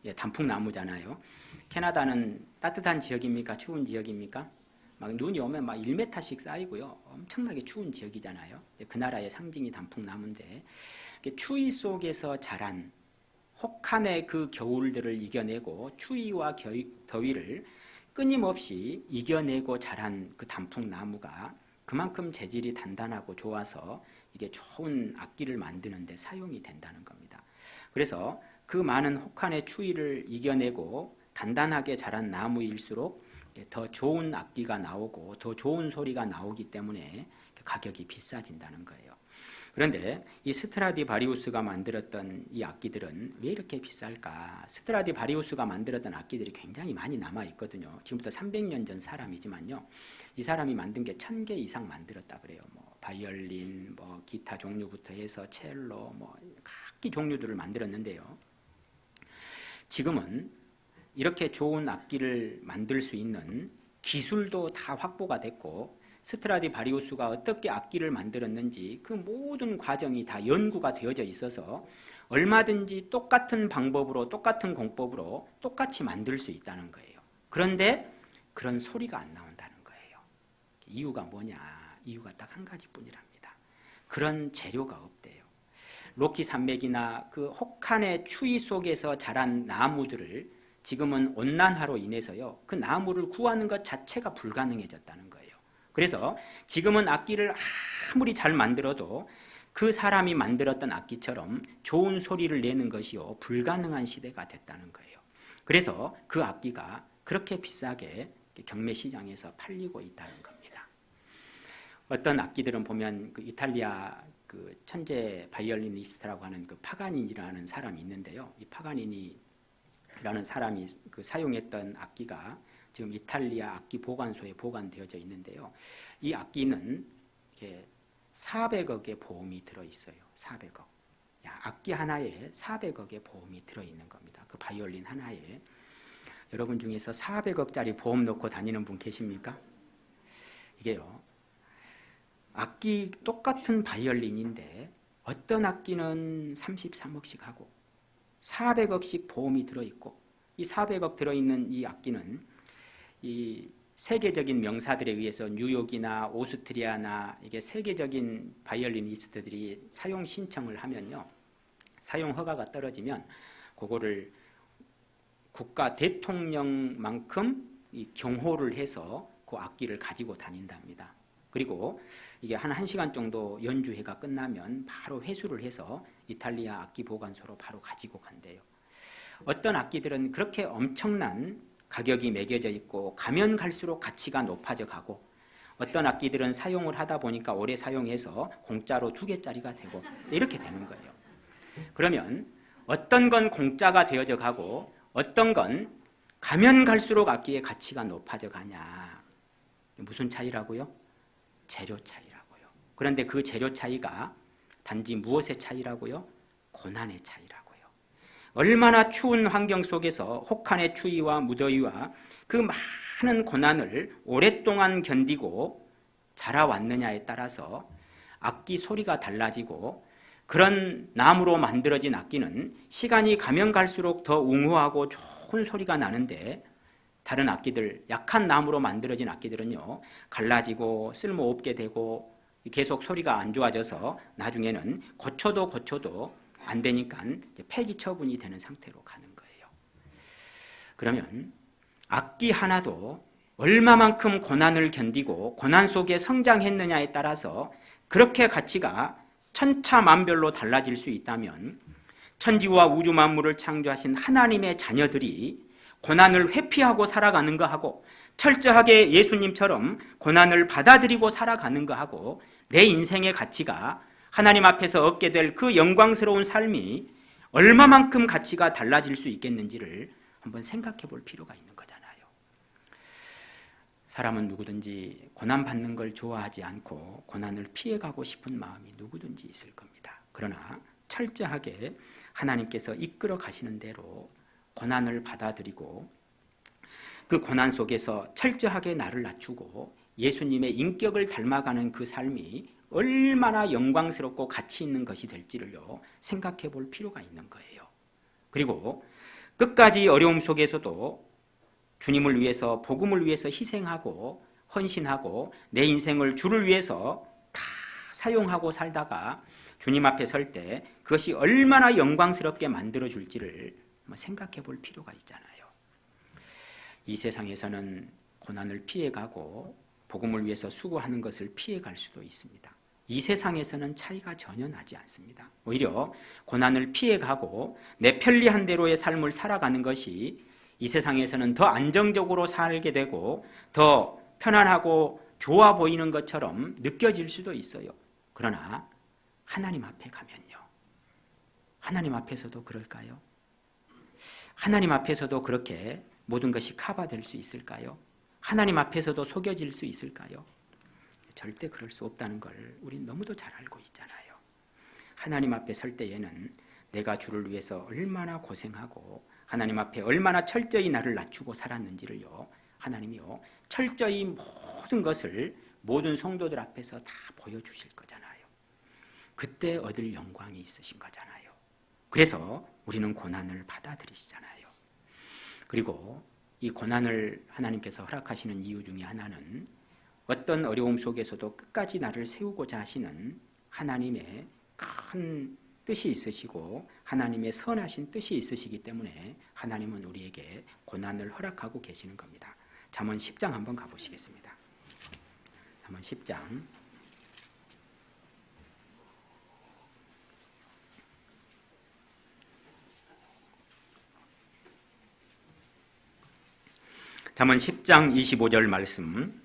Speaker 1: 예, 단풍나무잖아요. 캐나다는 따뜻한 지역입니까? 추운 지역입니까? 막 눈이 오면 막 1m씩 쌓이고요. 엄청나게 추운 지역이잖아요. 그 나라의 상징이 단풍나무인데 추위 속에서 자란 혹한의 그 겨울들을 이겨내고 추위와 더위를 끊임없이 이겨내고 자란 그 단풍나무가 그만큼 재질이 단단하고 좋아서 이게 좋은 악기를 만드는 데 사용이 된다는 겁니다. 그래서 그 많은 혹한의 추위를 이겨내고 단단하게 자란 나무일수록 더 좋은 악기가 나오고 더 좋은 소리가 나오기 때문에 가격이 비싸진다는 거예요. 그런데 이 스트라디바리우스가 만들었던 이 악기들은 왜 이렇게 비쌀까? 스트라디바리우스가 만들었던 악기들이 굉장히 많이 남아 있거든요. 지금부터 300년 전 사람이지만요. 이 사람이 만든 게 1000개 이상 만들었다 그래요. 뭐 바이올린, 뭐 기타 종류부터 해서 첼로, 뭐 각기 종류들을 만들었는데요. 지금은 이렇게 좋은 악기를 만들 수 있는 기술도 다 확보가 됐고 스트라디바리우스가 어떻게 악기를 만들었는지 그 모든 과정이 다 연구가 되어져 있어서 얼마든지 똑같은 방법으로 똑같은 공법으로 똑같이 만들 수 있다는 거예요. 그런데 그런 소리가 안 나온다는 거예요. 이유가 뭐냐? 이유가 딱 한 가지뿐이랍니다. 그런 재료가 없대요. 로키 산맥이나 그 혹한의 추위 속에서 자란 나무들을 지금은 온난화로 인해서요. 그 나무를 구하는 것 자체가 불가능해졌다는 거예요. 그래서 지금은 악기를 아무리 잘 만들어도 그 사람이 만들었던 악기처럼 좋은 소리를 내는 것이요 불가능한 시대가 됐다는 거예요. 그래서 그 악기가 그렇게 비싸게 경매 시장에서 팔리고 있다는 겁니다. 어떤 악기들은 보면 그 이탈리아 그 천재 바이올리니스트라고 하는 그 파가니니라는 사람이 있는데요. 이 파가니니라는 사람이 그 사용했던 악기가 지금 이탈리아 악기 보관소에 보관되어져 있는데요. 이 악기는 이렇게 400억의 보험이 들어있어요. 400억. 악기 하나에 400억의 보험이 들어있는 겁니다. 그 바이올린 하나에. 여러분 중에서 400억짜리 보험 넣고 다니는 분 계십니까? 이게요. 악기 똑같은 바이올린인데 어떤 악기는 33억씩 하고 400억씩 보험이 들어있고 이 400억 들어있는 이 악기는 이 세계적인 명사들에 의해서 뉴욕이나 오스트리아나 이게 세계적인 바이올리니스트들이 사용 신청을 하면요. 사용 허가가 떨어지면 그거를 국가 대통령만큼 이 경호를 해서 그 악기를 가지고 다닌답니다. 그리고 이게 한 1시간 정도 연주회가 끝나면 바로 회수를 해서 이탈리아 악기 보관소로 바로 가지고 간대요. 어떤 악기들은 그렇게 엄청난 가격이 매겨져 있고 가면 갈수록 가치가 높아져 가고 어떤 악기들은 사용을 하다 보니까 오래 사용해서 공짜로 2개짜리가 되고 이렇게 되는 거예요. 그러면 어떤 건 공짜가 되어져 가고 어떤 건 가면 갈수록 악기의 가치가 높아져 가냐. 무슨 차이라고요? 재료 차이라고요. 그런데 그 재료 차이가 단지 무엇의 차이라고요? 고난의 차이라고요. 얼마나 추운 환경 속에서 혹한의 추위와 무더위와 그 많은 고난을 오랫동안 견디고 자라왔느냐에 따라서 악기 소리가 달라지고 그런 나무로 만들어진 악기는 시간이 가면 갈수록 더 웅후하고 좋은 소리가 나는데 다른 악기들, 약한 나무로 만들어진 악기들은요 갈라지고 쓸모없게 되고 계속 소리가 안 좋아져서 나중에는 고쳐도 안 되니까 폐기 처분이 되는 상태로 가는 거예요. 그러면 악기 하나도 얼마만큼 고난을 견디고 고난 속에 성장했느냐에 따라서 그렇게 가치가 천차만별로 달라질 수 있다면 천지와 우주 만물을 창조하신 하나님의 자녀들이 고난을 회피하고 살아가는 거하고 철저하게 예수님처럼 고난을 받아들이고 살아가는 거하고 내 인생의 가치가 하나님 앞에서 얻게 될 그 영광스러운 삶이 얼마만큼 가치가 달라질 수 있겠는지를 한번 생각해 볼 필요가 있는 거잖아요. 사람은 누구든지 고난받는 걸 좋아하지 않고 고난을 피해가고 싶은 마음이 누구든지 있을 겁니다. 그러나 철저하게 하나님께서 이끌어 가시는 대로 고난을 받아들이고 그 고난 속에서 철저하게 나를 낮추고 예수님의 인격을 닮아가는 그 삶이 얼마나 영광스럽고 가치 있는 것이 될지를요 생각해 볼 필요가 있는 거예요. 그리고 끝까지 어려움 속에서도 주님을 위해서 복음을 위해서 희생하고 헌신하고 내 인생을 주를 위해서 다 사용하고 살다가 주님 앞에 설 때 그것이 얼마나 영광스럽게 만들어줄지를 생각해 볼 필요가 있잖아요. 이 세상에서는 고난을 피해가고 복음을 위해서 수고하는 것을 피해갈 수도 있습니다. 이 세상에서는 차이가 전혀 나지 않습니다. 오히려 고난을 피해가고 내 편리한 대로의 삶을 살아가는 것이 이 세상에서는 더 안정적으로 살게 되고 더 편안하고 좋아 보이는 것처럼 느껴질 수도 있어요. 그러나 하나님 앞에 가면요. 하나님 앞에서도 그럴까요? 하나님 앞에서도 그렇게 모든 것이 커버될 수 있을까요? 하나님 앞에서도 속여질 수 있을까요? 절대 그럴 수 없다는 걸 우린 너무도 잘 알고 있잖아요. 하나님 앞에 설 때에는 내가 주를 위해서 얼마나 고생하고 하나님 앞에 얼마나 철저히 나를 낮추고 살았는지를요 하나님이요 철저히 모든 것을 모든 성도들 앞에서 다 보여주실 거잖아요. 그때 얻을 영광이 있으신 거잖아요. 그래서 우리는 고난을 받아들이시잖아요. 그리고 이 고난을 하나님께서 허락하시는 이유 중에 하나는 어떤 어려움 속에서도 끝까지 나를 세우고자 하시는 하나님의 큰 뜻이 있으시고 하나님의 선하신 뜻이 있으시기 때문에 하나님은 우리에게 고난을 허락하고 계시는 겁니다. 잠언 10장 한번 가보시겠습니다. 잠언 10장 잠언 10장 25절 말씀.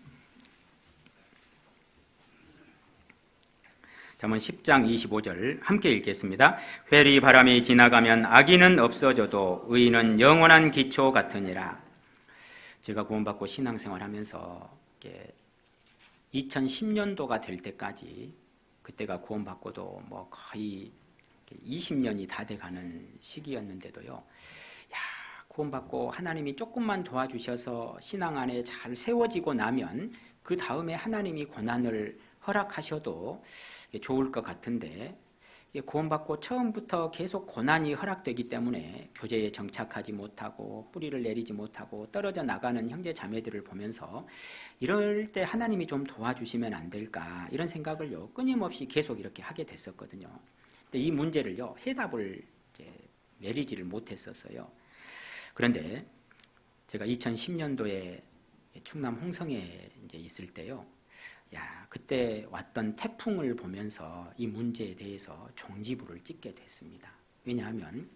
Speaker 1: 잠언 10장 25절 함께 읽겠습니다. 회리 바람이 지나가면 악인은 없어져도 의인은 영원한 기초 같으니라. 제가 구원받고 신앙생활하면서 2010년도가 될 때까지 그때가 구원받고도 뭐 거의 20년이 다 돼가는 시기였는데도요. 구원받고 하나님이 조금만 도와주셔서 신앙 안에 잘 세워지고 나면 그 다음에 하나님이 고난을 허락하셔도 좋을 것 같은데 구원받고 처음부터 계속 고난이 허락되기 때문에 교제에 정착하지 못하고 뿌리를 내리지 못하고 떨어져 나가는 형제 자매들을 보면서 이럴 때 하나님이 좀 도와주시면 안 될까 이런 생각을요 끊임없이 계속 이렇게 하게 됐었거든요. 근데 이 문제를요 해답을 내리지를 못했었어요. 그런데 제가 2010년도에 충남 홍성에 있을 때요. 그때 왔던 태풍을 보면서 이 문제에 대해서 종지부를 찍게 됐습니다. 왜냐하면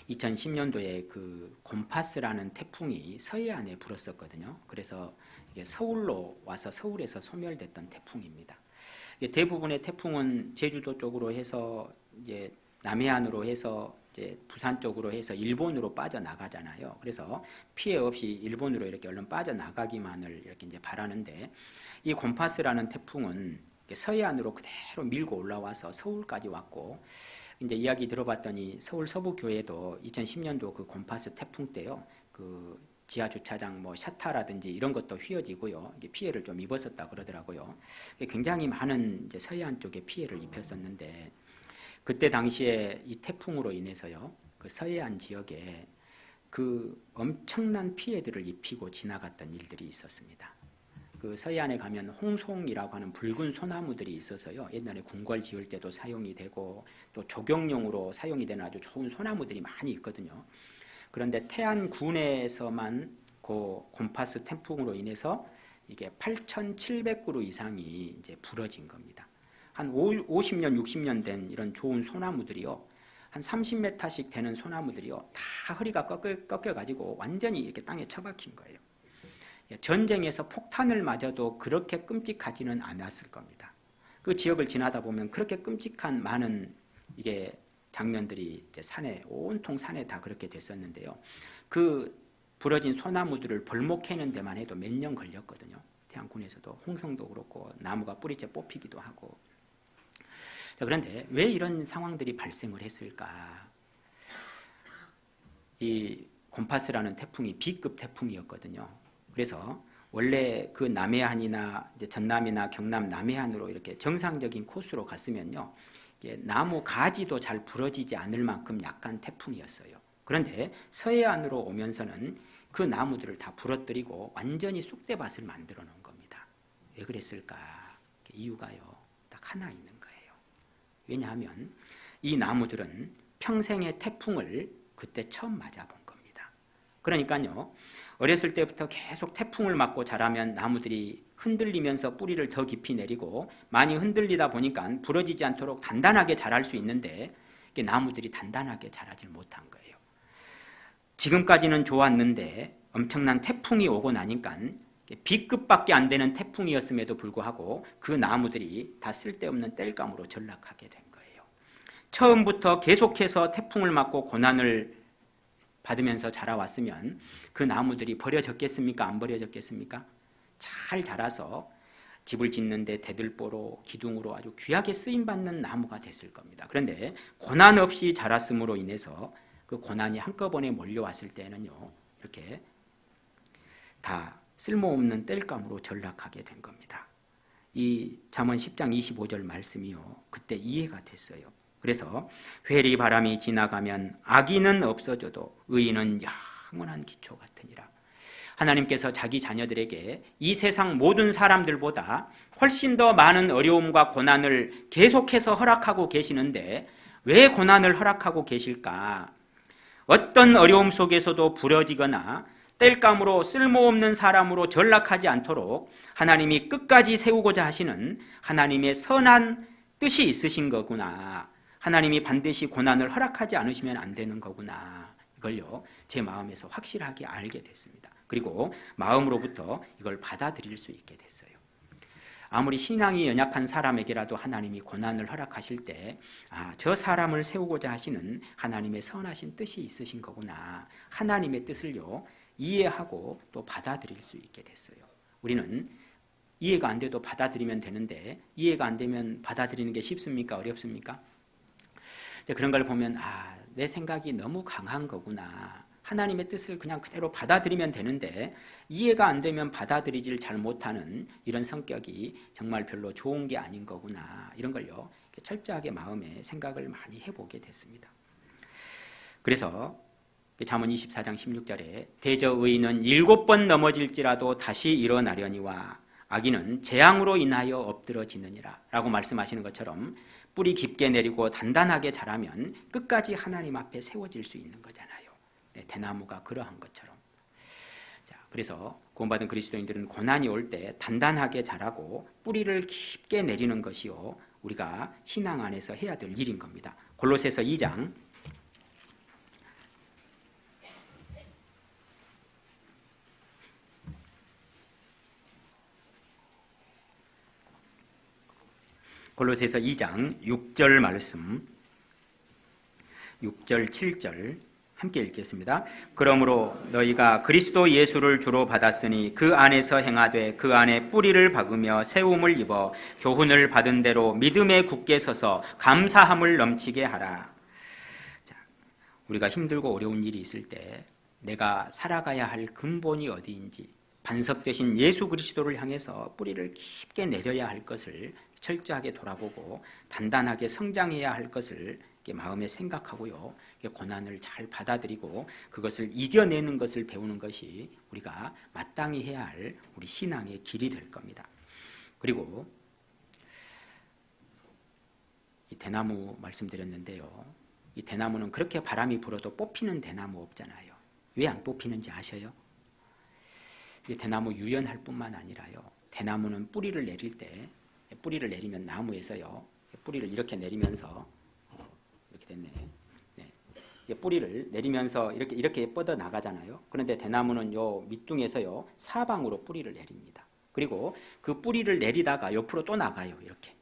Speaker 1: 2010년도에 그 곰파스라는 태풍이 서해안에 불었었거든요. 그래서 이게 서울로 와서 서울에서 소멸됐던 태풍입니다. 대부분의 태풍은 제주도 쪽으로 해서 이제 남해안으로 해서 이제 부산 쪽으로 해서 일본으로 빠져나가잖아요. 그래서 피해 없이 일본으로 이렇게 얼른 빠져나가기만을 이렇게 이제 바라는데 이 곰파스라는 태풍은 서해안으로 그대로 밀고 올라와서 서울까지 왔고 이제 이야기 들어봤더니 서울 서부교회도 2010년도 그 곰파스 태풍 때요. 그 지하 주차장 뭐 샤타라든지 이런 것도 휘어지고요. 이게 피해를 좀 입었었다 그러더라고요. 굉장히 많은 이제 서해안 쪽에 피해를 입혔었는데 그때 당시에 이 태풍으로 인해서요. 그 서해안 지역에 그 엄청난 피해들을 입히고 지나갔던 일들이 있었습니다. 그 서해안에 가면 홍송이라고 하는 붉은 소나무들이 있어서요. 옛날에 궁궐 지을 때도 사용이 되고 또 조경용으로 사용이 되는 아주 좋은 소나무들이 많이 있거든요. 그런데 태안군에서만 그 곰파스 태풍으로 인해서 이게 8,700그루 이상이 이제 부러진 겁니다. 한 50년, 60년 된 이런 좋은 소나무들이요. 한 30m씩 되는 소나무들이요. 다 허리가 꺾여가지고 완전히 이렇게 땅에 처박힌 거예요. 전쟁에서 폭탄을 맞아도 그렇게 끔찍하지는 않았을 겁니다. 그 지역을 지나다 보면 그렇게 끔찍한 많은 이게 장면들이 이제 산에 온통 산에 다 그렇게 됐었는데요. 그 부러진 소나무들을 벌목해는 데만 해도 몇 년 걸렸거든요. 태안군에서도 홍성도 그렇고 나무가 뿌리째 뽑히기도 하고. 자, 그런데 왜 이런 상황들이 발생을 했을까? 이 곰파스라는 태풍이 B급 태풍이었거든요. 그래서 원래 그 남해안이나 이제 전남이나 경남 남해안으로 이렇게 정상적인 코스로 갔으면요, 나무 가지도 잘 부러지지 않을 만큼 약한 태풍이었어요. 그런데 서해안으로 오면서는 그 나무들을 다 부러뜨리고 완전히 쑥대밭을 만들어 놓은 겁니다. 왜 그랬을까? 이유가요, 딱 하나 있는 거예요. 왜냐하면 이 나무들은 평생의 태풍을 그때 처음 맞아본 겁니다. 그러니까요, 어렸을 때부터 계속 태풍을 맞고 자라면 나무들이 흔들리면서 뿌리를 더 깊이 내리고 많이 흔들리다 보니까 부러지지 않도록 단단하게 자랄 수 있는데 나무들이 단단하게 자라질 못한 거예요. 지금까지는 좋았는데 엄청난 태풍이 오고 나니까 B급밖에 안 되는 태풍이었음에도 불구하고 그 나무들이 다 쓸데없는 땔감으로 전락하게 된 거예요. 처음부터 계속해서 태풍을 맞고 고난을 받으면서 자라왔으면 그 나무들이 버려졌겠습니까? 안 버려졌겠습니까? 잘 자라서 집을 짓는데 대들보로 기둥으로 아주 귀하게 쓰임받는 나무가 됐을 겁니다. 그런데 고난 없이 자랐음으로 인해서 그 고난이 한꺼번에 몰려왔을 때는요, 이렇게 다 쓸모없는 땔감으로 전락하게 된 겁니다. 이 잠언 10장 25절 말씀이요, 그때 이해가 됐어요. 그래서 회리 바람이 지나가면 악인은 없어져도 의인은 영원한 기초 같으니라. 하나님께서 자기 자녀들에게 이 세상 모든 사람들보다 훨씬 더 많은 어려움과 고난을 계속해서 허락하고 계시는데 왜 고난을 허락하고 계실까? 어떤 어려움 속에서도 부러지거나 땔감으로 쓸모없는 사람으로 전락하지 않도록 하나님이 끝까지 세우고자 하시는 하나님의 선한 뜻이 있으신 거구나. 하나님이 반드시 고난을 허락하지 않으시면 안 되는 거구나. 이걸요, 제 마음에서 확실하게 알게 됐습니다. 그리고 마음으로부터 이걸 받아들일 수 있게 됐어요. 아무리 신앙이 연약한 사람에게라도 하나님이 고난을 허락하실 때, 저 사람을 세우고자 하시는 하나님의 선하신 뜻이 있으신 거구나. 하나님의 뜻을요, 이해하고 또 받아들일 수 있게 됐어요. 우리는 이해가 안 돼도 받아들이면 되는데 이해가 안 되면 받아들이는 게 쉽습니까? 어렵습니까? 그런 걸 보면 내 생각이 너무 강한 거구나. 하나님의 뜻을 그냥 그대로 받아들이면 되는데 이해가 안 되면 받아들이질 잘 못하는 이런 성격이 정말 별로 좋은 게 아닌 거구나. 이런 걸요, 철저하게 마음에 생각을 많이 해보게 됐습니다. 그래서 잠언 24장 16절에 대저 의인은 7번 넘어질지라도 다시 일어나려니와 악인은 재앙으로 인하여 엎드러지느니라 라고 말씀하시는 것처럼 뿌리 깊게 내리고 단단하게 자라면 끝까지 하나님 앞에 세워질 수 있는 거잖아요. 대나무가 그러한 것처럼. 그래서 구원받은 그리스도인들은 고난이 올 때 단단하게 자라고 뿌리를 깊게 내리는 것이요, 우리가 신앙 안에서 해야 될 일인 겁니다. 골로새서 2장 6절 말씀, 6절 7절 함께 읽겠습니다. 그러므로 너희가 그리스도 예수를 주로 받았으니 그 안에서 행하되 그 안에 뿌리를 박으며 세움을 입어 교훈을 받은 대로 믿음에 굳게 서서 감사함을 넘치게 하라. 우리가 힘들고 어려운 일이 있을 때 내가 살아가야 할 근본이 어디인지 반석 되신 예수 그리스도를 향해서 뿌리를 깊게 내려야 할 것을 철저하게 돌아보고 단단하게 성장해야 할 것을 마음에 생각하고요, 고난을 잘 받아들이고 그것을 이겨내는 것을 배우는 것이 우리가 마땅히 해야 할 우리 신앙의 길이 될 겁니다. 그리고 이 대나무 말씀드렸는데요, 이 대나무는 그렇게 바람이 불어도 뽑히는 대나무 없잖아요. 왜 안 뽑히는지 아셔요? 이 대나무 유연할 뿐만 아니라요, 대나무는 뿌리를 내릴 때 뿌리를 내리면 나무에서요, 뿌리를 이렇게 내리면서 이렇게 됐네. 뿌리를 내리면서 이렇게 뻗어 나가잖아요. 그런데 대나무는 요 밑둥에서요 사방으로 뿌리를 내립니다. 그리고 그 뿌리를 내리다가 옆으로 또 나가요. 이렇게.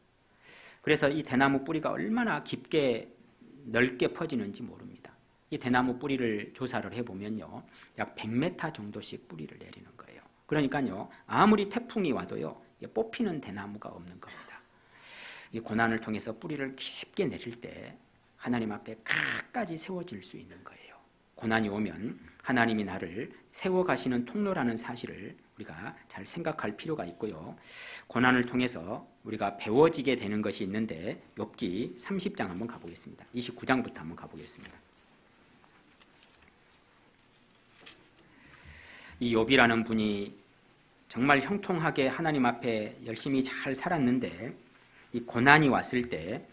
Speaker 1: 그래서 이 대나무 뿌리가 얼마나 깊게 넓게 퍼지는지 모릅니다. 이 대나무 뿌리를 조사를 해보면요, 약 100m 정도씩 뿌리를 내리는 거예요. 그러니까요, 아무리 태풍이 와도요, 뽑히는 대나무가 없는 겁니다. 이 고난을 통해서 뿌리를 깊게 내릴 때 하나님 앞에 끝까지 세워질 수 있는 거예요. 고난이 오면 하나님이 나를 세워가시는 통로라는 사실을 우리가 잘 생각할 필요가 있고요. 고난을 통해서 우리가 배워지게 되는 것이 있는데 욥기 30장 한번 가보겠습니다. 29장부터 한번 가보겠습니다. 이 욥이라는 분이 정말 형통하게 하나님 앞에 열심히 잘 살았는데 이 고난이 왔을 때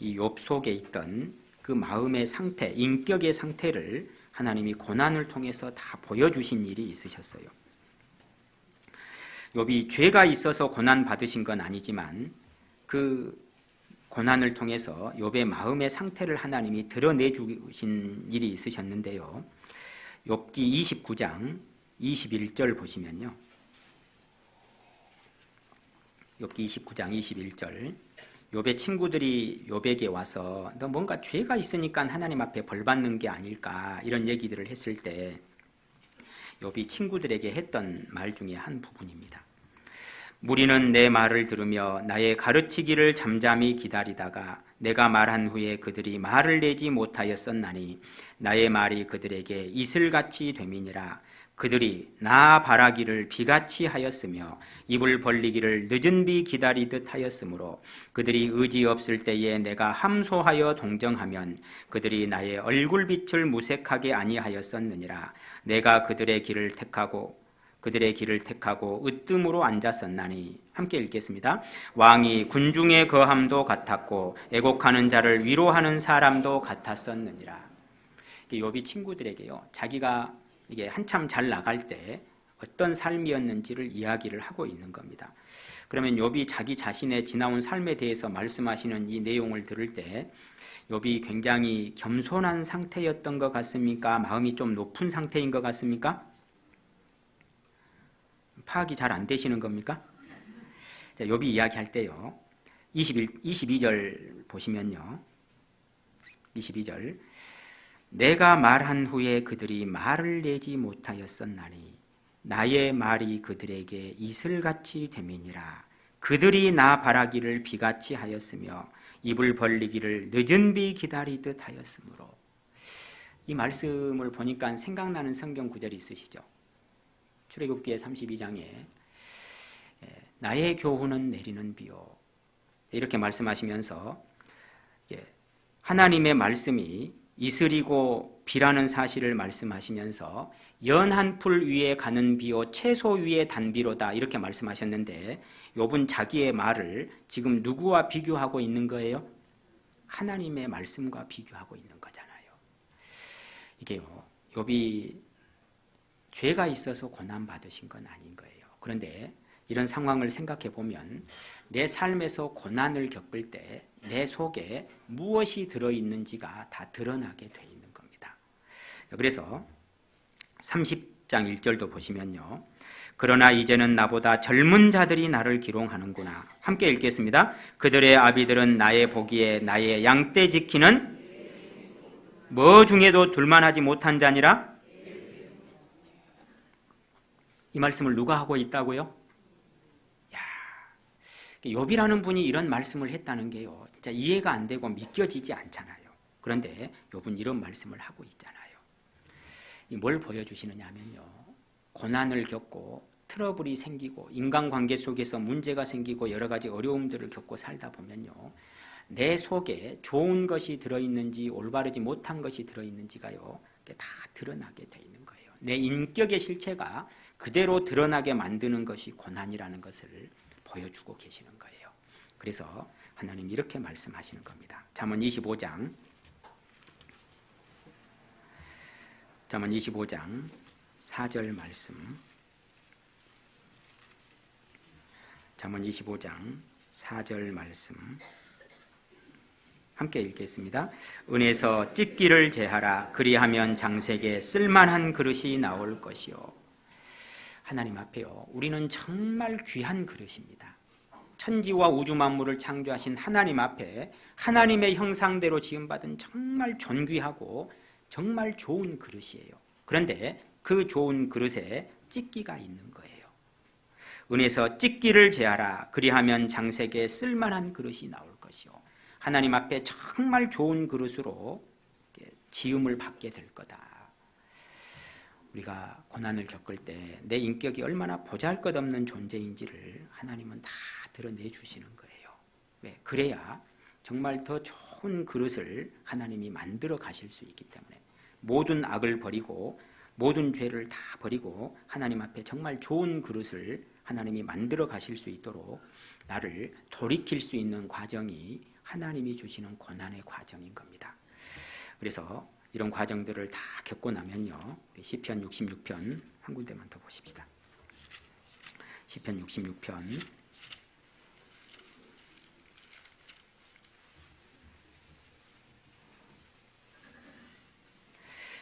Speaker 1: 이 욥 속에 있던 그 마음의 상태, 인격의 상태를 하나님이 고난을 통해서 다 보여주신 일이 있으셨어요. 욥이 죄가 있어서 고난 받으신 건 아니지만 그 고난을 통해서 욥의 마음의 상태를 하나님이 드러내 주신 일이 있으셨는데요. 욥기 29장 21절 보시면요. 욥기 29장 21절. 욥의 친구들이 욥에게 와서 너 뭔가 죄가 있으니까 하나님 앞에 벌 받는 게 아닐까 이런 얘기들을 했을 때 욥이 친구들에게 했던 말 중에 한 부분입니다. 무리는 내 말을 들으며 나의 가르치기를 잠잠히 기다리다가 내가 말한 후에 그들이 말을 내지 못하였었나니 나의 말이 그들에게 이슬같이 됨이니라. 그들이 나 바라기를 비같이 하였으며 입을 벌리기를 늦은 비 기다리듯 하였으므로 그들이 의지 없을 때에 내가 함소하여 동정하면 그들이 나의 얼굴빛을 무색하게 아니하였었느니라. 내가 그들의 길을 택하고 으뜸으로 앉았었나니. 함께 읽겠습니다. 왕이 군중의 거함도 같았고 애곡하는 자를 위로하는 사람도 같았었느니라. 욥이 친구들에게요, 자기가 이게 한참 잘 나갈 때 어떤 삶이었는지를 이야기를 하고 있는 겁니다. 그러면 욥이 자기 자신의 지나온 삶에 대해서 말씀하시는 이 내용을 들을 때 욥이 굉장히 겸손한 상태였던 것 같습니까? 마음이 좀 높은 상태인 것 같습니까? 파악이 잘 안 되시는 겁니까? 자, 욥이 이야기할 때요. 22절 보시면요. 22절. 내가 말한 후에 그들이 말을 내지 못하였었나니 나의 말이 그들에게 이슬같이 됨이니라. 그들이 나 바라기를 비같이 하였으며 입을 벌리기를 늦은 비 기다리듯 하였으므로. 이 말씀을 보니까 생각나는 성경 구절이 있으시죠? 출애굽기 32장에 나의 교훈은 내리는 비요, 이렇게 말씀하시면서 하나님의 말씀이 이슬이고 비라는 사실을 말씀하시면서 연한 풀 위에 가는 비요 채소 위에 단비로다 이렇게 말씀하셨는데 욥은 자기의 말을 지금 누구와 비교하고 있는 거예요? 하나님의 말씀과 비교하고 있는 거잖아요. 이게요, 욥이 죄가 있어서 고난받으신 건 아닌 거예요. 그런데 이런 상황을 생각해 보면 내 삶에서 고난을 겪을 때 내 속에 무엇이 들어있는지가 다 드러나게 돼 있는 겁니다. 그래서 30장 1절도 보시면요. 그러나 이제는 나보다 젊은 자들이 나를 기롱하는구나. 함께 읽겠습니다. 그들의 아비들은 나의 보기에 나의 양떼 지키는 뭐 중에도 둘만하지 못한 자니라. 이 말씀을 누가 하고 있다고요? 욥이라는 분이 이런 말씀을 했다는 게요, 진짜 이해가 안 되고 믿겨지지 않잖아요. 그런데 욥은 이런 말씀을 하고 있잖아요. 뭘 보여주시느냐 하면요, 고난을 겪고 트러블이 생기고 인간관계 속에서 문제가 생기고 여러 가지 어려움들을 겪고 살다 보면요, 내 속에 좋은 것이 들어있는지 올바르지 못한 것이 들어있는지가요, 다 드러나게 돼 있는 거예요. 내 인격의 실체가 그대로 드러나게 만드는 것이 고난이라는 것을 보여주고 계시는 거예요. 그래서 하나님 이렇게 말씀하시는 겁니다. 잠언 25장 4절 말씀. 잠언 25장 4절 말씀 함께 읽겠습니다. 은에서 찢기를 제하라. 그리하면 장색에 쓸만한 그릇이 나올 것이요. 하나님 앞에요, 우리는 정말 귀한 그릇입니다. 천지와 우주 만물을 창조하신 하나님 앞에 하나님의 형상대로 지음받은 정말 존귀하고 정말 좋은 그릇이에요. 그런데 그 좋은 그릇에 찢기가 있는 거예요. 은에서 찢기를 제하라. 그리하면 장색에 쓸만한 그릇이 나올 것이요. 하나님 앞에 정말 좋은 그릇으로 지음을 받게 될 거다. 우리가 고난을 겪을 때 내 인격이 얼마나 보잘것없는 존재인지를 하나님은 다 드러내 주시는 거예요. 왜? 그래야 정말 더 좋은 그릇을 하나님이 만들어 가실 수 있기 때문에 모든 악을 버리고 모든 죄를 다 버리고 하나님 앞에 정말 좋은 그릇을 하나님이 만들어 가실 수 있도록 나를 돌이킬 수 있는 과정이 하나님이 주시는 고난의 과정인 겁니다. 그래서 이런 과정들을 다 겪고 나면요, 시편 66편 한 군데만 더 보십시다. 시편 66편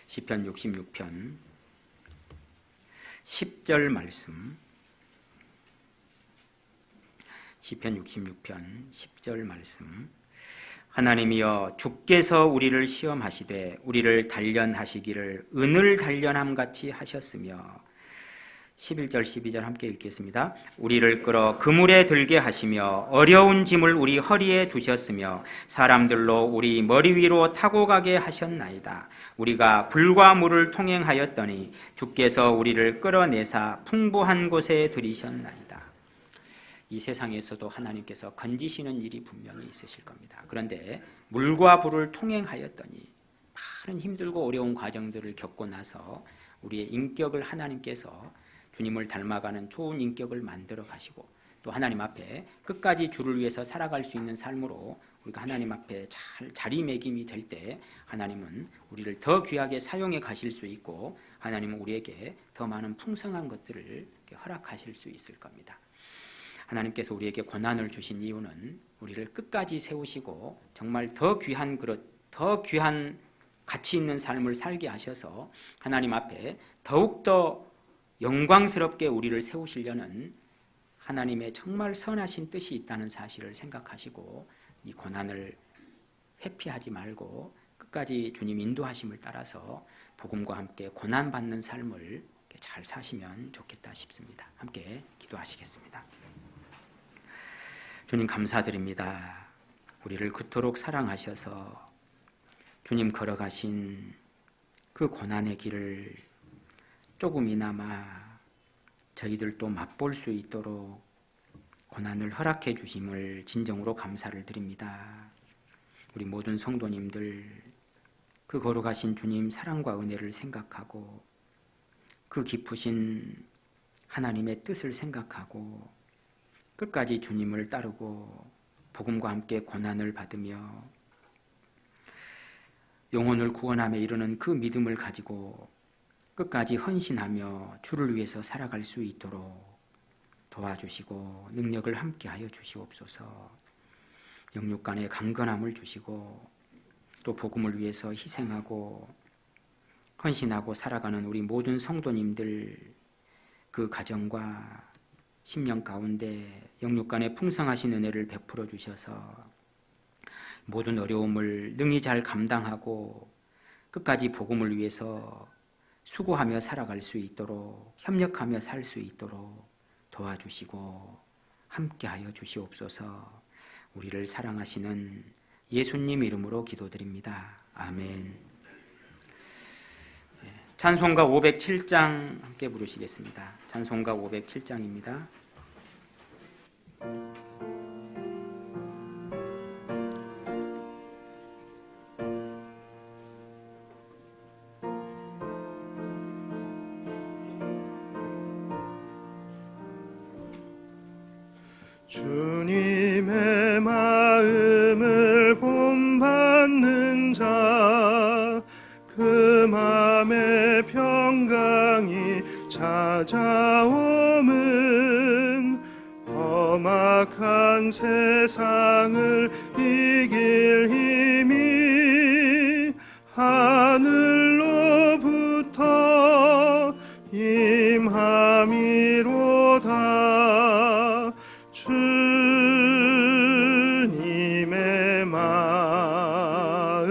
Speaker 1: 66편 10절 말씀, 시편 66편 10절 말씀. 하나님이여 주께서 우리를 시험하시되 우리를 단련하시기를 은을 단련함 같이 하셨으며 11절 12절 함께 읽겠습니다. 우리를 끌어 그물에 들게 하시며 어려운 짐을 우리 허리에 두셨으며 사람들로 우리 머리 위로 타고 가게 하셨나이다. 우리가 불과 물을 통행하였더니 주께서 우리를 끌어내사 풍부한 곳에 들이셨나이다. 이 세상에서도 하나님께서 건지시는 일이 분명히 있으실 겁니다. 그런데 물과 불을 통행하였더니 많은 힘들고 어려운 과정들을 겪고 나서 우리의 인격을 하나님께서 주님을 닮아가는 좋은 인격을 만들어 가시고 또 하나님 앞에 끝까지 주를 위해서 살아갈 수 있는 삶으로 우리가 하나님 앞에 잘 자리매김이 될 때 하나님은 우리를 더 귀하게 사용해 가실 수 있고 하나님은 우리에게 더 많은 풍성한 것들을 허락하실 수 있을 겁니다. 하나님께서 우리에게 고난을 주신 이유는 우리를 끝까지 세우시고 정말 더 귀한 그릇, 더 귀한 가치 있는 삶을 살게 하셔서 하나님 앞에 더욱더 영광스럽게 우리를 세우시려는 하나님의 정말 선하신 뜻이 있다는 사실을 생각하시고 이 고난을 회피하지 말고 끝까지 주님 인도하심을 따라서 복음과 함께 고난받는 삶을 잘 사시면 좋겠다 싶습니다. 함께 기도하시겠습니다. 주님 감사드립니다. 우리를 그토록 사랑하셔서 주님 걸어가신 그 고난의 길을 조금이나마 저희들도 맛볼 수 있도록 고난을 허락해 주심을 진정으로 감사를 드립니다. 우리 모든 성도님들 그 걸어가신 주님 사랑과 은혜를 생각하고 그 깊으신 하나님의 뜻을 생각하고 끝까지 주님을 따르고 복음과 함께 고난을 받으며 영혼을 구원함에 이르는 그 믿음을 가지고 끝까지 헌신하며 주를 위해서 살아갈 수 있도록 도와주시고 능력을 함께하여 주시옵소서. 영육 간의 강건함을 주시고 또 복음을 위해서 희생하고 헌신하고 살아가는 우리 모든 성도님들 그 가정과 심령 가운데 영육 간의 풍성하신 은혜를 베풀어 주셔서 모든 어려움을 능히 잘 감당하고 끝까지 복음을 위해서 수고하며 살아갈 수 있도록 협력하며 살 수 있도록 도와주시고 함께하여 주시옵소서. 우리를 사랑하시는 예수님 이름으로 기도드립니다. 아멘. 찬송가 507장 함께 부르시겠습니다. 찬송가 507장입니다.
Speaker 2: 주님의 마음을 본받는 자, 그 맘에 평강이 찾아오면 험악한 세상을 이길 힘이 하늘로부터 임함이로다. 주님의 마음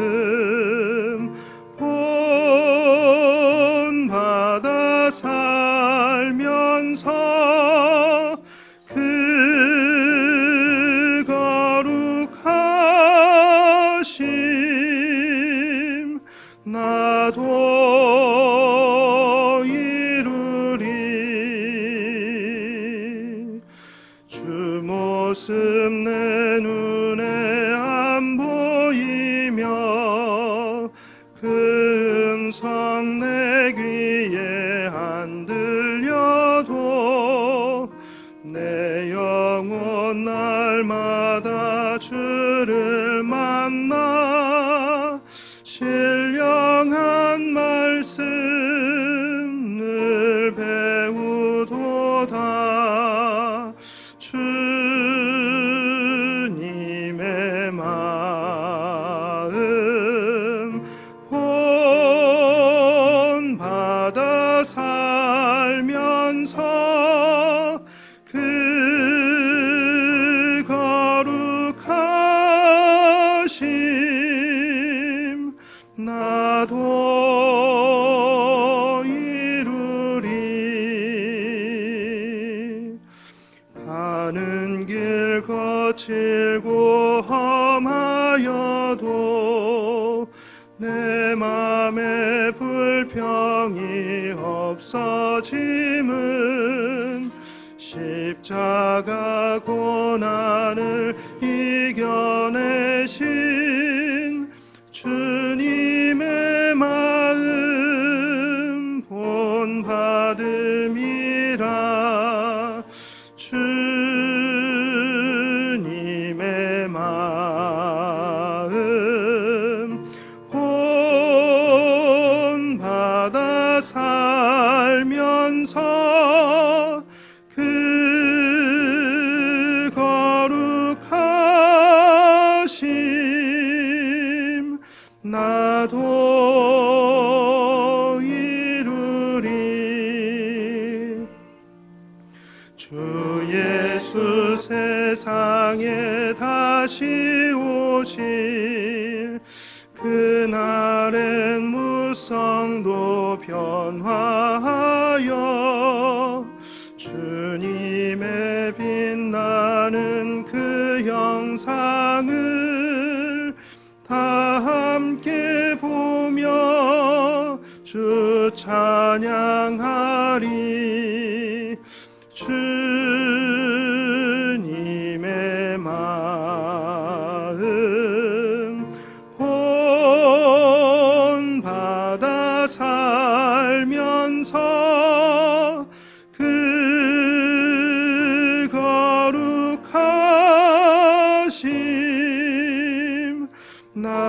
Speaker 2: 본받아 살면서 그 거룩하심 나도 부르짖으며 그 음성 내 귀에 안 들려도 내 영혼 날마다 주를 만나 신령한 말씀 늘 배우도다. 주님의 마음 본받아 살면서 그 거룩하심 나도 이루리. 가는 길 거칠고 험하여도 내 맘에 불평이 없어짐은 십자가 고난을 이겨내신 주님의 마음 본받음이라. 주님의 마음 본받아 살면서 그 거룩하심 나도 이루리. 주 예수 세상에 다시 오실 그날엔 무성도 변화하여 주님의 빛나는 그 영상을 다 함께 보며 주 찬양하리. 주님의 마음 본받아 살면서 그 거룩하심 나